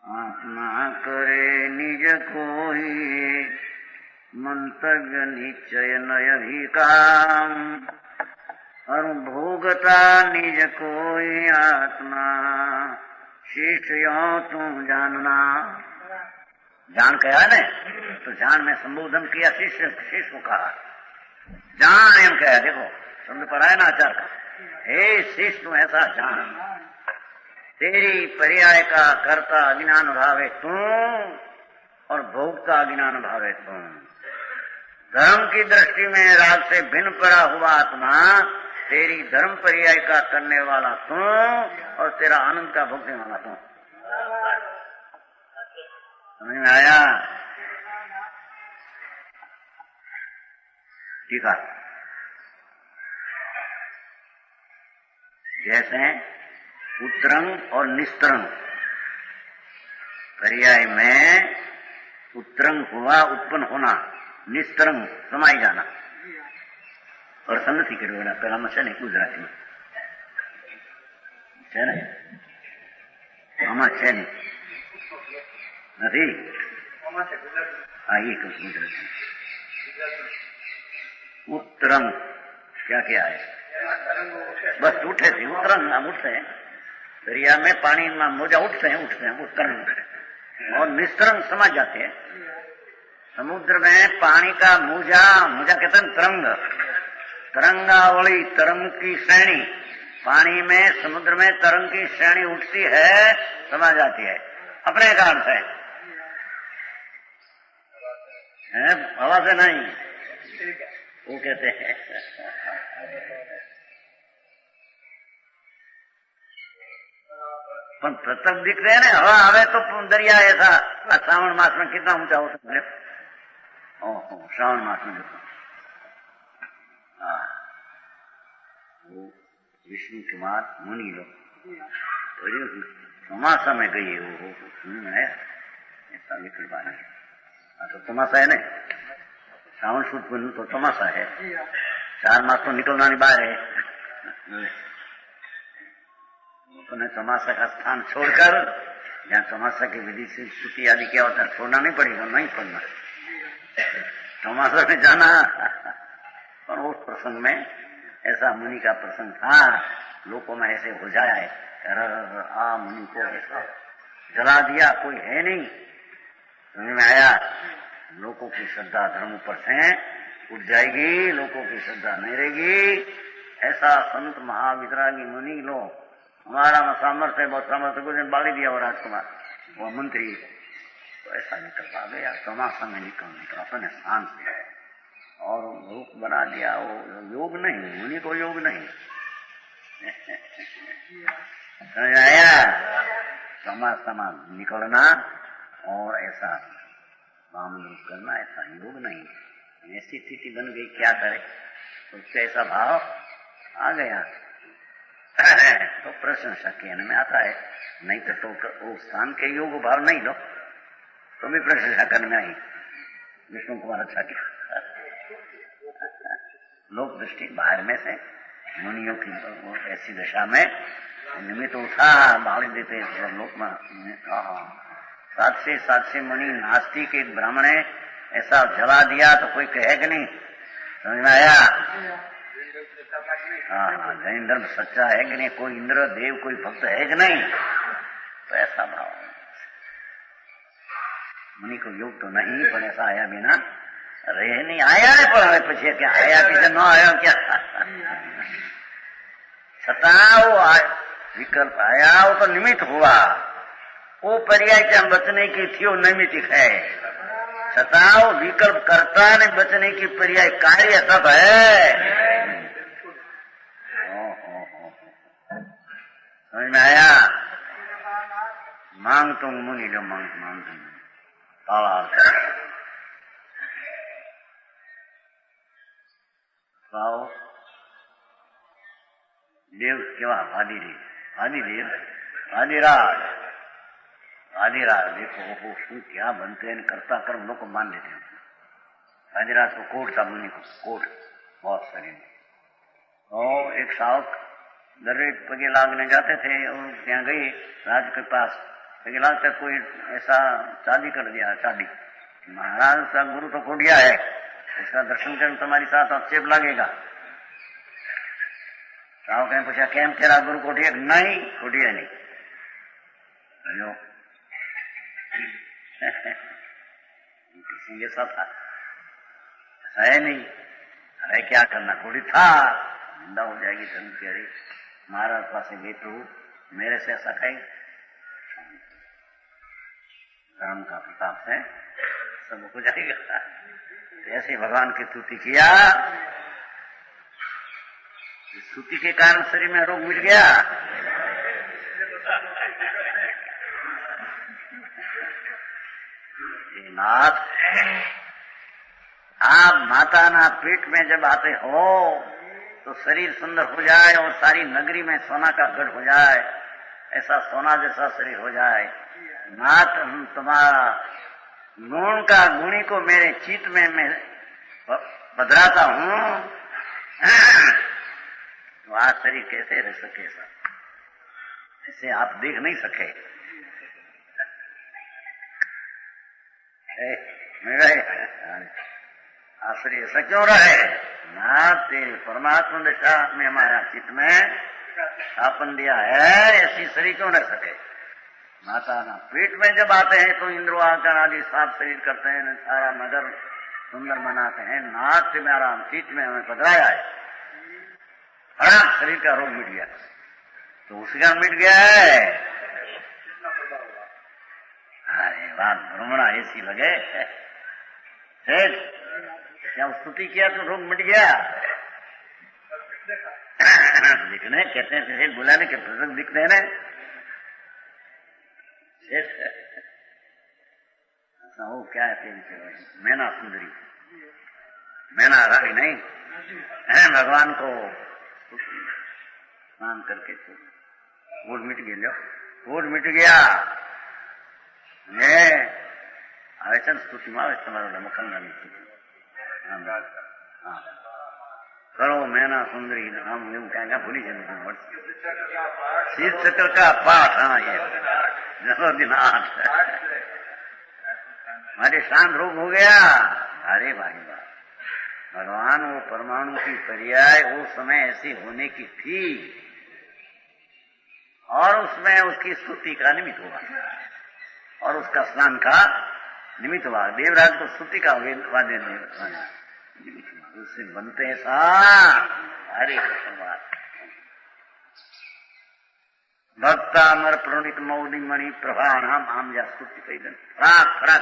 आत्मा करे निज कोई मंतव्य निश्चय नय ही काम, और भोगता निज कोई आत्मा शिष्ट यो तुम जानना। जान कहा ने तो जान में संबोधन किया, शिष्य को कहा जान एम कहा। देखो शब्द पढ़ा है ना आचार का, हे शिष्य तू ऐसा जान, तेरी पर्याय का कर्ता अज्ञान भावे तू और भोगता अज्ञान भावे तू। धर्म की दृष्टि में राग से भिन्न पड़ा हुआ आत्मा तेरी धर्म पर्याय का करने वाला तू और तेरा आनंद का भोगने वाला तू। समझ में आया? ठीक है। जैसे उत्तरंग और निस्तरंग पर्याय में उत्तरंग हुआ उत्पन्न होना, निस्तरंग समाई जाना। પ્રસન્ન નથી કર્યું એના પેલામાં છે ને ગુજરાતીમાં છે ને આમાં છે ને નથી हाँ ये कुछ ગુજરાતી उत्तरंग क्या क्या है बस उठे थे उत्तरंग हम उठते हैं दरिया में पानी में मोजा उठते हैं उत्तरंग और निस्तरंग समझ जाते हैं समुद्र में पानी का मोजा कहते हैं तरंग तरंगावली तरंग की श्रेणी पानी में समुद्र में तरंग की श्रेणी उठती है समझ जाती है अपने कारण से हवा से नहीं वो कहते हैं पर प्रत्यक्ष दिख रहे हैं ना हवा आवे तो दरिया ऐसा श्रावण मास में कितना ऊंचा हो सकता है श्रावण मास में वो विष्णु कुमार मुनि लोग तमाशा में गई वो सुन में आया ऐसा निकल पा रहा तो तमाशा है ना श्रावण शुद्ध पूर्णिमा तो तमाशा है 4 मास तो निकलना नहीं बाहर है तो तमाशा का स्थान छोड़कर जहाँ तमाशा की विधि से स्तुति आदि क्या होता है छोड़ना नहीं पड़ेगा नहीं पड़ना तमाशा में जाना और उस प्रसंग में ऐसा मुनि का प्रसंग था लोगों में ऐसे हो जाए मुनि को ऐसा जला दिया कोई है नहीं समझ में आया लोगों की श्रद्धा धर्म पर से उठ जाएगी लोगों की श्रद्धा नहीं रहेगी ऐसा संत महावितरागी मुनि लोग हमारा सामर्थ्य बहुत सामर्थ्य कुछ दिन बाली दिया वो राजकुमार वो मंत्री तो ऐसा निकल पा गया तमाशा में निकल अपने स्थान से और रूप बना दिया वो योग नहीं मुनि को योग नहीं समझ आया तमाशा निकलना और ऐसा वाम रूप करना ऐसा योग नहीं ऐसी स्थिति बन गई क्या करे तो उससे ऐसा भाव आ गया तो प्रशंसा कहने में आता है नहीं तो वो स्थान के योग भाव नहीं लो तो भी प्रशंसा करने में आई विष्णु कुमार अच्छा क्या लोक दृष्टि बाहर में से मुनियों की ऐसी दशा में निमित्त उठा बाली देते लोक में सात से मुनि नास्तिक एक ब्राह्मण है ऐसा जला दिया तो कोई कहेगा नहीं समझ में आया हाँ जैन धर्म सच्चा है कि नहीं कोई इंद्र देव कोई भक्त है कि नहीं तो ऐसा भाव मुनि को योग तो नहीं पर ऐसा आया बिना रहे नहीं आया है पर हमें पूछे क्या आया कि न आया क्या छता वो विकल्प आया वो तो निमित्त हुआ वो पर्याय क्या बचने की थी वो निमित्त है छता वो विकल्प करता ने बचने की पर्याय कार्य सब है समझ में आया मांग तुम मुनि जो मांग तुम ताला देव केवा आदिराज देखो वो शू क्या बनते हैं करता कर्म लोग को मान लेते हैं आदिराज को कोट था मुनि को कोट बहुत शरीर तो एक सावक दरेक पगे लागने जाते थे और यहाँ गई राज के पास पगे लागते कोई ऐसा शादी कर दिया शादी महाराज का गुरु तो कोटिया है इसका दर्शन करने तुम्हारी साथ आक्षेप लगेगा सावक ने पूछा केम तेरा गुरु कोटिया नहीं कोटिया नहीं हेलो किसी जैसा था ऐसा है नहीं अरे क्या करना कोटी था निंदा हो जाएगी धर्म की अरे महाराज पास गए प्रभु मेरे से ऐसा कहे धर्म का प्रताप से सब हो जाएगा ऐसे भगवान की स्तुति किया स्तुति के कारण शरीर में रोग मिट गया नाथ आप माता ना पेट में जब आते हो तो शरीर सुंदर हो जाए और सारी नगरी में सोना का गढ़ हो जाए ऐसा सोना जैसा शरीर हो जाए नाथ हम तुम्हारा गुण का गुणी को मेरे चित्त में मैं बदलाता हूँ तो आज शरीर कैसे रह सके सर, ऐसे आप देख नहीं सके। मेरा आश्रय ऐसा क्यों रहे ना, तेरी परमात्मा दशा में हमारा चित्त में स्थापन दिया है, ऐसी शरीर क्यों रह सके। माता ना पेट में जब आते हैं तो इंद्रो आकर आदि साफ शरीर करते हैं, सारा नगर सुंदर बनाते हैं, नाच में आराम चित्त में हमें पधराया है, आराम शरीर का रोग मिट गया, तो उसका मिट गया है। अरे बात भ्रमणा ऐसी लगे क्या स्तुति किया तो रोग मिट गया। लिखने कहते हैं बुलाने के प्रसंग लिखते हैं ना, वो क्या है मैना सुंदरी, मैना रानी नहीं, भगवान को स्नान करके वोट मिट गया, वोट मिट गया। आवेचन स्तुति में તમારો મુખંડ करो मैना सुंदरी हम यूं कहेंगे, भूली जाए शीत चक्र का पाठ। हाँ ये दिन 8 हमारे शांत रोग हो गया। अरे भाई भगवान वो परमाणु की पर्याय उस समय ऐसी होने की थी और उसमें उसकी स्तुति का निमित्त हुआ और उसका स्नान का निमित्त हुआ। देवराज को स्तुति का वाद्य निमित्त उससे बनते हैं सा। हरे कृष्ण भक्ता अमर प्रणित मौली मणि प्रभा नाम आम जा स्तुति कही दिन खड़ा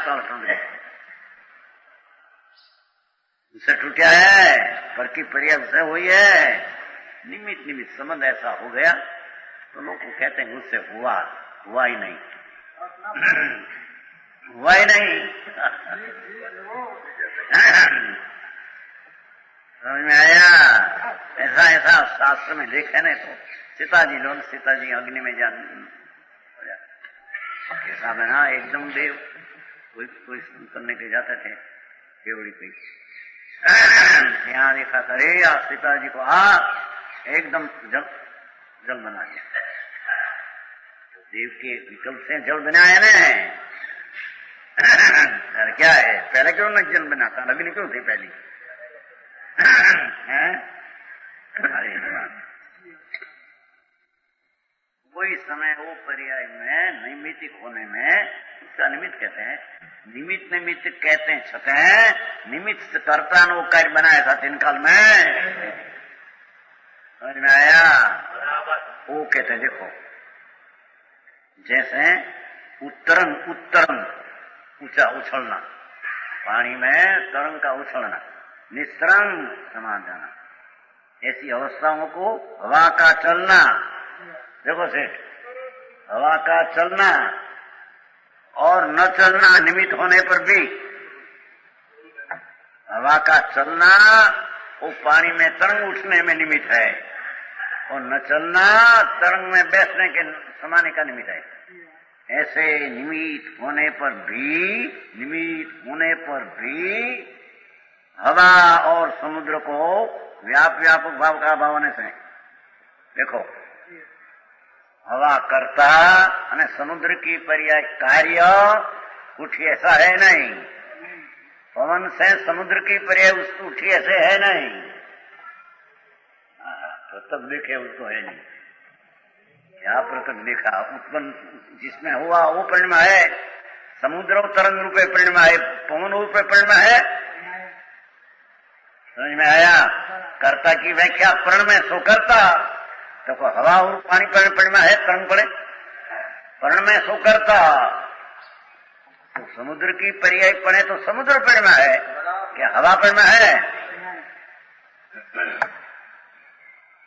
उससे टूटा है पर की पर्याय उससे हुई है। निमित्त निमित्त संबंध ऐसा हो गया तो लोग कहते हैं उससे हुआ, हुआ ही नहीं, हुआ ही नहीं। समझ में आया? ऐसा ऐसा शास्त्र में लिखा है ना। तो सीताजी लोग सीताजी अग्नि में जान कैसा बना एकदम देव कोई करने के जाते थे केवड़ी पे, यहाँ देखा करे आप सीताजी को एकदम जल बना दिया। देव के विकल्प से जल बनाया ना। क्या है पहले क्यों न जल बनाता, अग्नि क्यों थी पहली? कोई समय वो पर्याय में नैमित्तिक होने में उसका निमित्त कहते हैं। निमित्त निमित्त कहते हैं छते निमित्त कर्ता ने वो कार्य बनाया था 3 काल में। समझ में आया? वो कहते हैं देखो जैसे उत्तरंग ऊंचा उछलना, पानी में तरंग का उछलना, निस्तरंग समान जाना, ऐसी अवस्थाओं को हवा का चलना। देखो सेठ, हवा का चलना और न चलना निमित्त होने पर भी, हवा का चलना वो पानी में तरंग उठने में निमित्त है और न चलना तरंग में बैठने के समाने का निमित्त है। ऐसे निमित्त होने पर भी हवा और समुद्र को व्यापक भाव का भाव होने से देखो हवा करता और समुद्र की पर्याय कार्य कुछ ऐसा है नहीं। पवन से समुद्र की पर्याय उसको उठी ऐसे है नहीं। प्रत्यक्ष देखे उसको है नहीं। क्या प्रत्यक्ष देखा? उत्पन्न जिसमें हुआ वो परिणमा है। समुद्र तरंग रूपे परिणमा है, पवन रूपे परिणमा है। समझ में आया? कर्ता की व्याख्या प्रण में सो करता, तो हवा और पानी परिणमा है, तरंग पड़े प्रण में सो करता। तो समुद्र की पर्याय पड़े तो समुद्र परिणमा है, क्या हवा परिणमा है?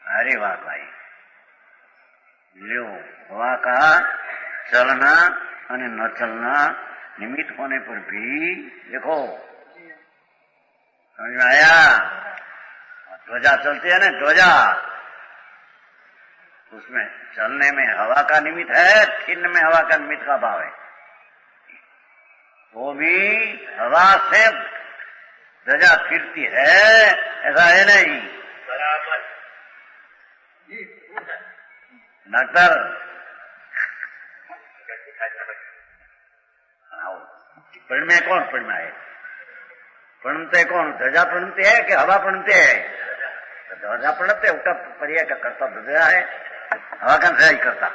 अरे वाह भाई, लो हवा का चलना और न चलना निमित्त होने पर भी देखो समझ में आया? ध्वजा चलती है ना, ध्वजा उसमें चलने में हवा का निमित्त है, छिन्न में हवा का निमित्त का भाव है। वो भी हवा से ध्वजा फिरती है, ऐसा है नहीं। डॉक्टर परिणय कौन परिणय प्रणते कौन ध्वजा प्रणते है कि हवा प्रणते है? ध्वजा प्रणते उसका पर्याय का करता ध्वजा है, हवा का ध्वजा ही करता।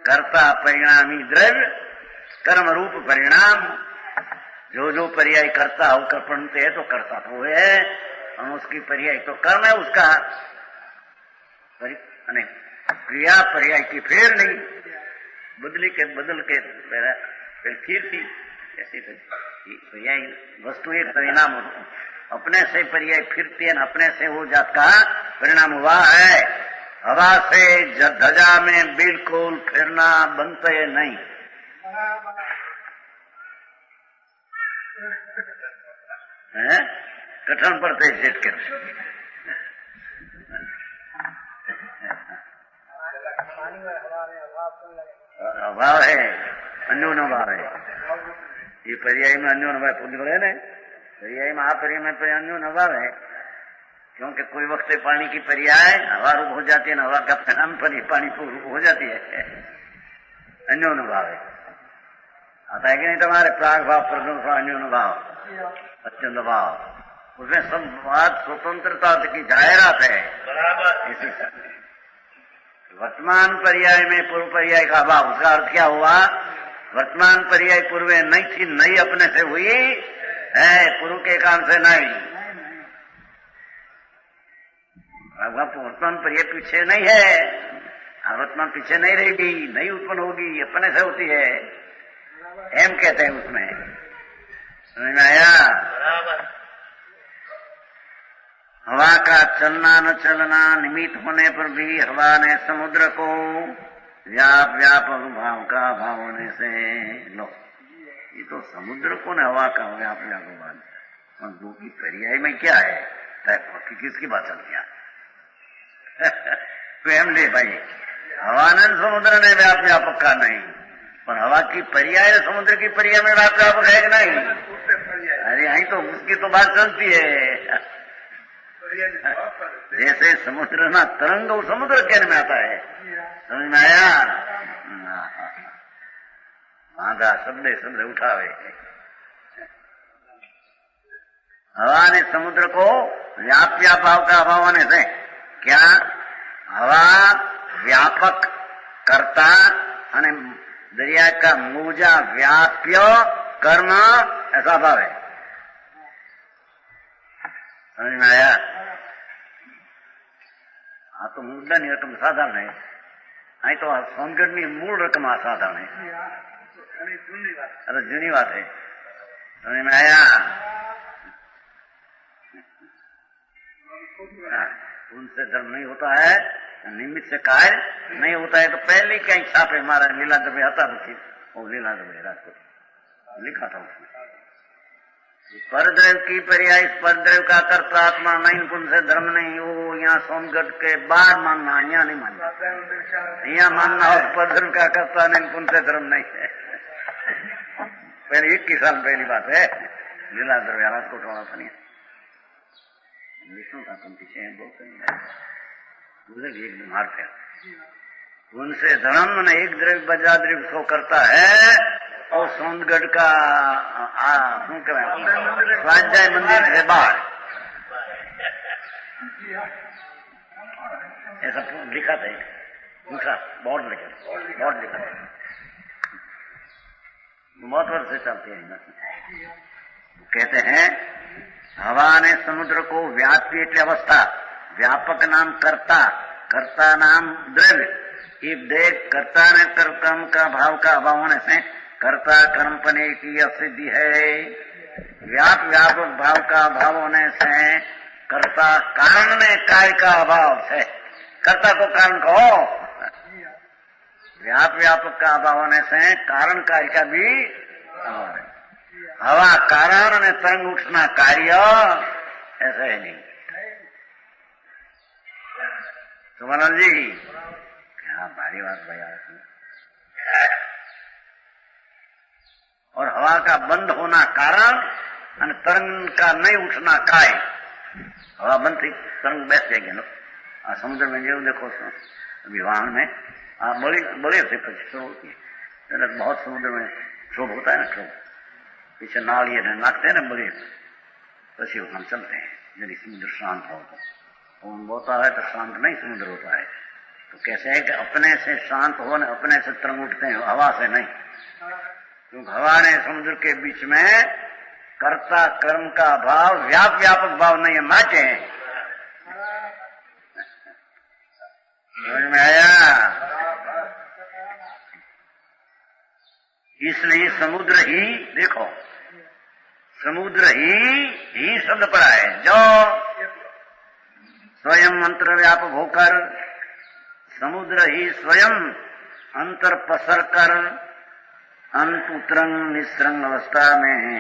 कर्ता परिणामी द्रव्य कर्म रूप परिणाम, जो जो पर्याय करता होकर प्रणते है तो करता तो है, और उसकी पर्याय तो कर्म है उसका, क्रिया पर्याय की फेर नहीं, बदल के फिर थी ऐसी पर्याय वस्तु एक परिणाम अपने से पर्याय फिरती है, अपने से हो जाता परिणाम हुआ है। हवा से ध्वजा में बिल्कुल फिरना बनते नहीं। कठिन पड़ते सेठ के अभाव है, अन्योन अभाव है। ये पर्याय में अन्योन अभाव पूर्ण है ना, पर्याय में पर्याय में अन्योन अभाव है, क्योंकि कोई वक्त पानी की पर्याय हवा रूप हो जाती है, हवा का परिणाम पर पानी को रूप हो जाती है, अन्योन अभाव है। आता है कि नहीं तुम्हारे प्राग भाव प्रगुण अन्योन भाव अत्यंत भाव, उसमें सब बात स्वतंत्रता की जाहिरात है। इसी वर्तमान पर्याय में पूर्व पर्याय का अभाव, उसका अर्थ क्या हुआ? वर्तमान पर्याय पूर्व नहीं थी, नहीं अपने से हुई है, पूर्व के कारण से नहीं। वर्तमान पर्याय पीछे नहीं है, वर्तमान पीछे नहीं रहेगी, नहीं उत्पन्न होगी, अपने से होती है, एम कहते हैं उसमें। समझ में आया? हवा का चलना न चलना निमित्त होने पर भी हवा ने समुद्र को व्यापक भाव का भाव होने से लो, ये तो समुद्र को न हवा का व्यापक भाव, और दो की पर्याय में क्या है? किसकी बात चलती है? स्वयं ले भाई, हवा ने समुद्र ने व्यापक का नहीं, पर हवा की पर्याय समुद्र की पर्याय में व्यापक है कि नहीं? अरे यही तो उसकी तो बात चलती है। जैसे समुद्र ना तरंग वो समुद्र कहने में आता है, समझ में आया? आधा शब्द उठावे। हवा ने समुद्र को व्याप्या भाव का अभाव होने से क्या हवा व्यापक करता અને दरिया का मोजा व्याप्य कर्म ऐसा भाव है। समझ में आया? हाँ तो मुद्दाની રકમ સાધારણ है, અહીં તો સોનગઢની મૂળ રકમ અસાધારણ है, अरे जूनी बात है। समझ में आया? उनसे धर्म नहीं होता है, निमित्त से कार्य नहीं होता है, तो पहले कहीं छापे मारा लीला दबे आता रुचि, वो लीला दबे राजकोट लिखा था उसमें। परद्रव्य की पर्याय परद्रव्य का कर्ता आत्मा नहीं, उनसे धर्म नहीं। वो यहाँ सोनगढ़ के बाहर मानना, यहाँ नहीं मानना, यहाँ मानना हो परद्रव्य का कर्ता नहीं, उनसे धर्म नहीं है। पहले 21 साल पहली बात है, लीला द्रव्य राजकोट वाला बनिया विष्णु का तुम पीछे बोलते एक बीमार थे, उनसे धर्म ने एक द्रव्य बजा द्रव्य को करता है, और सोनगढ़ का स्वाध्याय मंदिर से बाहर ऐसा लिखा था, दूसरा बोर्ड लिखा था, बहुत वर्ष से चलते हैं। कहते हैं हवा ने समुद्र को व्याप्य એટલે अवस्था, व्यापक नाम कर्ता, कर्ता नाम द्रव्य, ये देख कर्ता ने कर्म का भाव का अभाव होने से कर्ता कर्म पने की असिद्धि है। व्यापक भाव का अभाव होने से कर्ता कारण में कार्य का अभाव है, कर्ता को कारण कहो। व्यापक का अभाव होने से कारण कार्य का भी अभाव है। हवा कारण ने तरंग उठना कार्य ऐसा है नहीं। सुमन जी क्या भारी बात भैया। और हवा का बंद होना कारण और तरंग का नहीं उठना काय। हवा बंद थी तरंग बैठ जाएगी ना, समुद्र में जो देखो विवाह में बड़े बड़े से क्षोभ होती है, बहुत समुद्र में क्षोभ होता है ना, क्षोभ पीछे नाल ये नाकते हैं ना बड़े, पसी हम चलते हैं यदि समुद्र शांत हो तो होता है तो शांत नहीं समुद्र होता है। तो कैसे है कि अपने से शांत हो न अपने से तरंग उठते हैं, हवा से नहीं, क्योंकि हवा ने समुद्र के बीच में कर्ता कर्म का भाव व्यापक भाव नहीं है, माचे हैं। समझ में आया? इसलिए समुद्र ही देखो, समुद्र ही शब्द पड़ा है, जो स्वयं अंतर व्यापक होकर समुद्र ही स्वयं अंतर पसर कर अंत उतरंग निस्रंग अवस्था में है।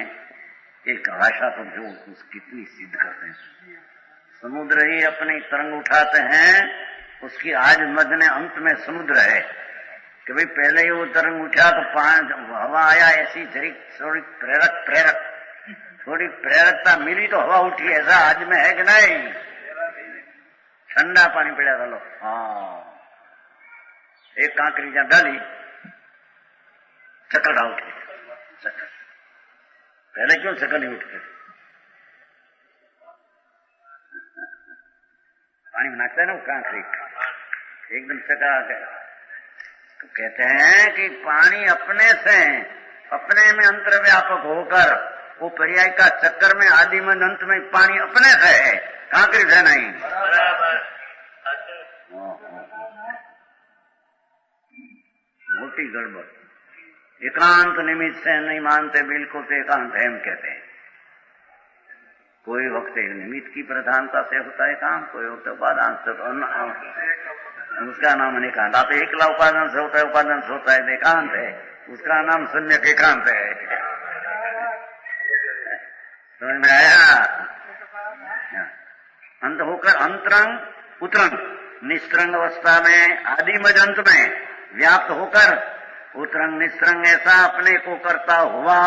एक भाषा तो जो कितनी सिद्ध करते हैं, समुद्र ही अपनी तरंग उठाते हैं, उसकी आज मध्य ने अंत में समुद्र है कि भाई पहले ही वो तरंग उठा तो हवा आया, ऐसी थोड़ी थोड़ी प्रेरकता मिली तो हवा उठी, ऐसा आज में है कि नहीं? ठंडा पानी पड़ा था लो, हाँ एक कांकरी जहां डाली चक्कर उठ गई, चक्कर पहले क्यों चक्कर नहीं उठते? पानी में नाचता है ना वो कांकरी, एकदम चक्कर आ गया। तो कहते हैं कि पानी अपने से, अपने में अंतर व्यापक होकर वो पर्याय का चक्कर में आदि में अंत में पानी अपने से है, कांकरी से नहीं। मोटी गड़बड़, एकांत निमित्त से नहीं मानते, बिल्कुल तो एकांत है हम कहते हैं। कोई वक्त निमित्त की प्रधानता से होता है काम, कोई वक्त उपादान से, उसका नाम एकांत। आप एकला उपादान से होता है, उपादान से होता है एकांत है, उसका नाम सम्यक एकांत है। समझ में आया? अंत होकर अंतरंग उतरंग निस्त्रंग अवस्था में आदि मजंत में व्याप्त होकर उतरंग निस्त्रंग ऐसा अपने को करता हुआ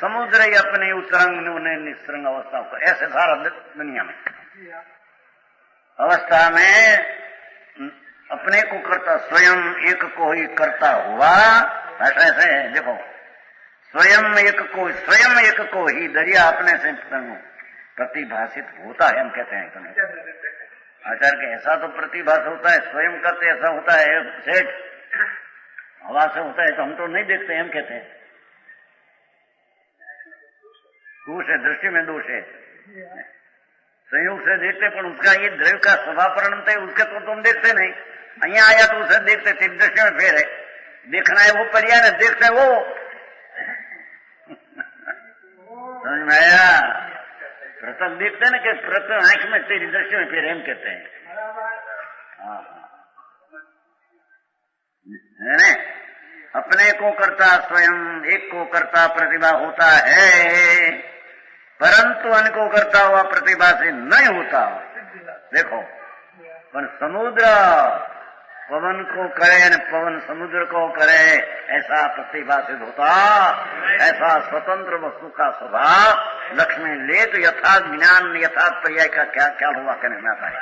समुद्र ही अपने उतरंग ने निस्त्रंग अवस्था को, ऐसे सारा दुनिया में अवस्था में अपने को करता, स्वयं एक को ही करता हुआ, ऐसे है देखो, स्वयं एक को ही दरिया अपने से प्रतिभाषित होता है, हम कहते हैं आचार्य के ऐसा तो प्रतिभास होता है, स्वयं करते ऐसा होता है, सेठ हवा से होता है तो हम तो नहीं देखते, हम कहते हैं दोष है, दृष्टि में दोष है, संयोग से देखते पर उसका ये द्रव्य का स्वभाव परिणत है, उसके तो तुम देखते नहीं, અહીંયા आया तो उसे देखते, तेरी दृष्टि में फेर है, देखना है वो पर्याय ने देखते वो। समझ में आया? प्रथम देखते हैं ना कि प्रथम आंख में तेरी दृष्टि में फिर हम कहते हैं, हाँ है, अपने को करता स्वयं एक को करता प्रतिभा होता है, परंतु अन्य को करता हुआ प्रतिभा से नहीं होता। देखो, पर समुद्र पवन को करे न पवन समुद्र को करे, ऐसा प्रतिभाषित होता, ऐसा स्वतंत्र वस्तु का स्वभाव लक्ष्मी ले तो यथार्थ ज्ञान यथार्थ पर्याय का क्या क्या हुआ कहने में आता है।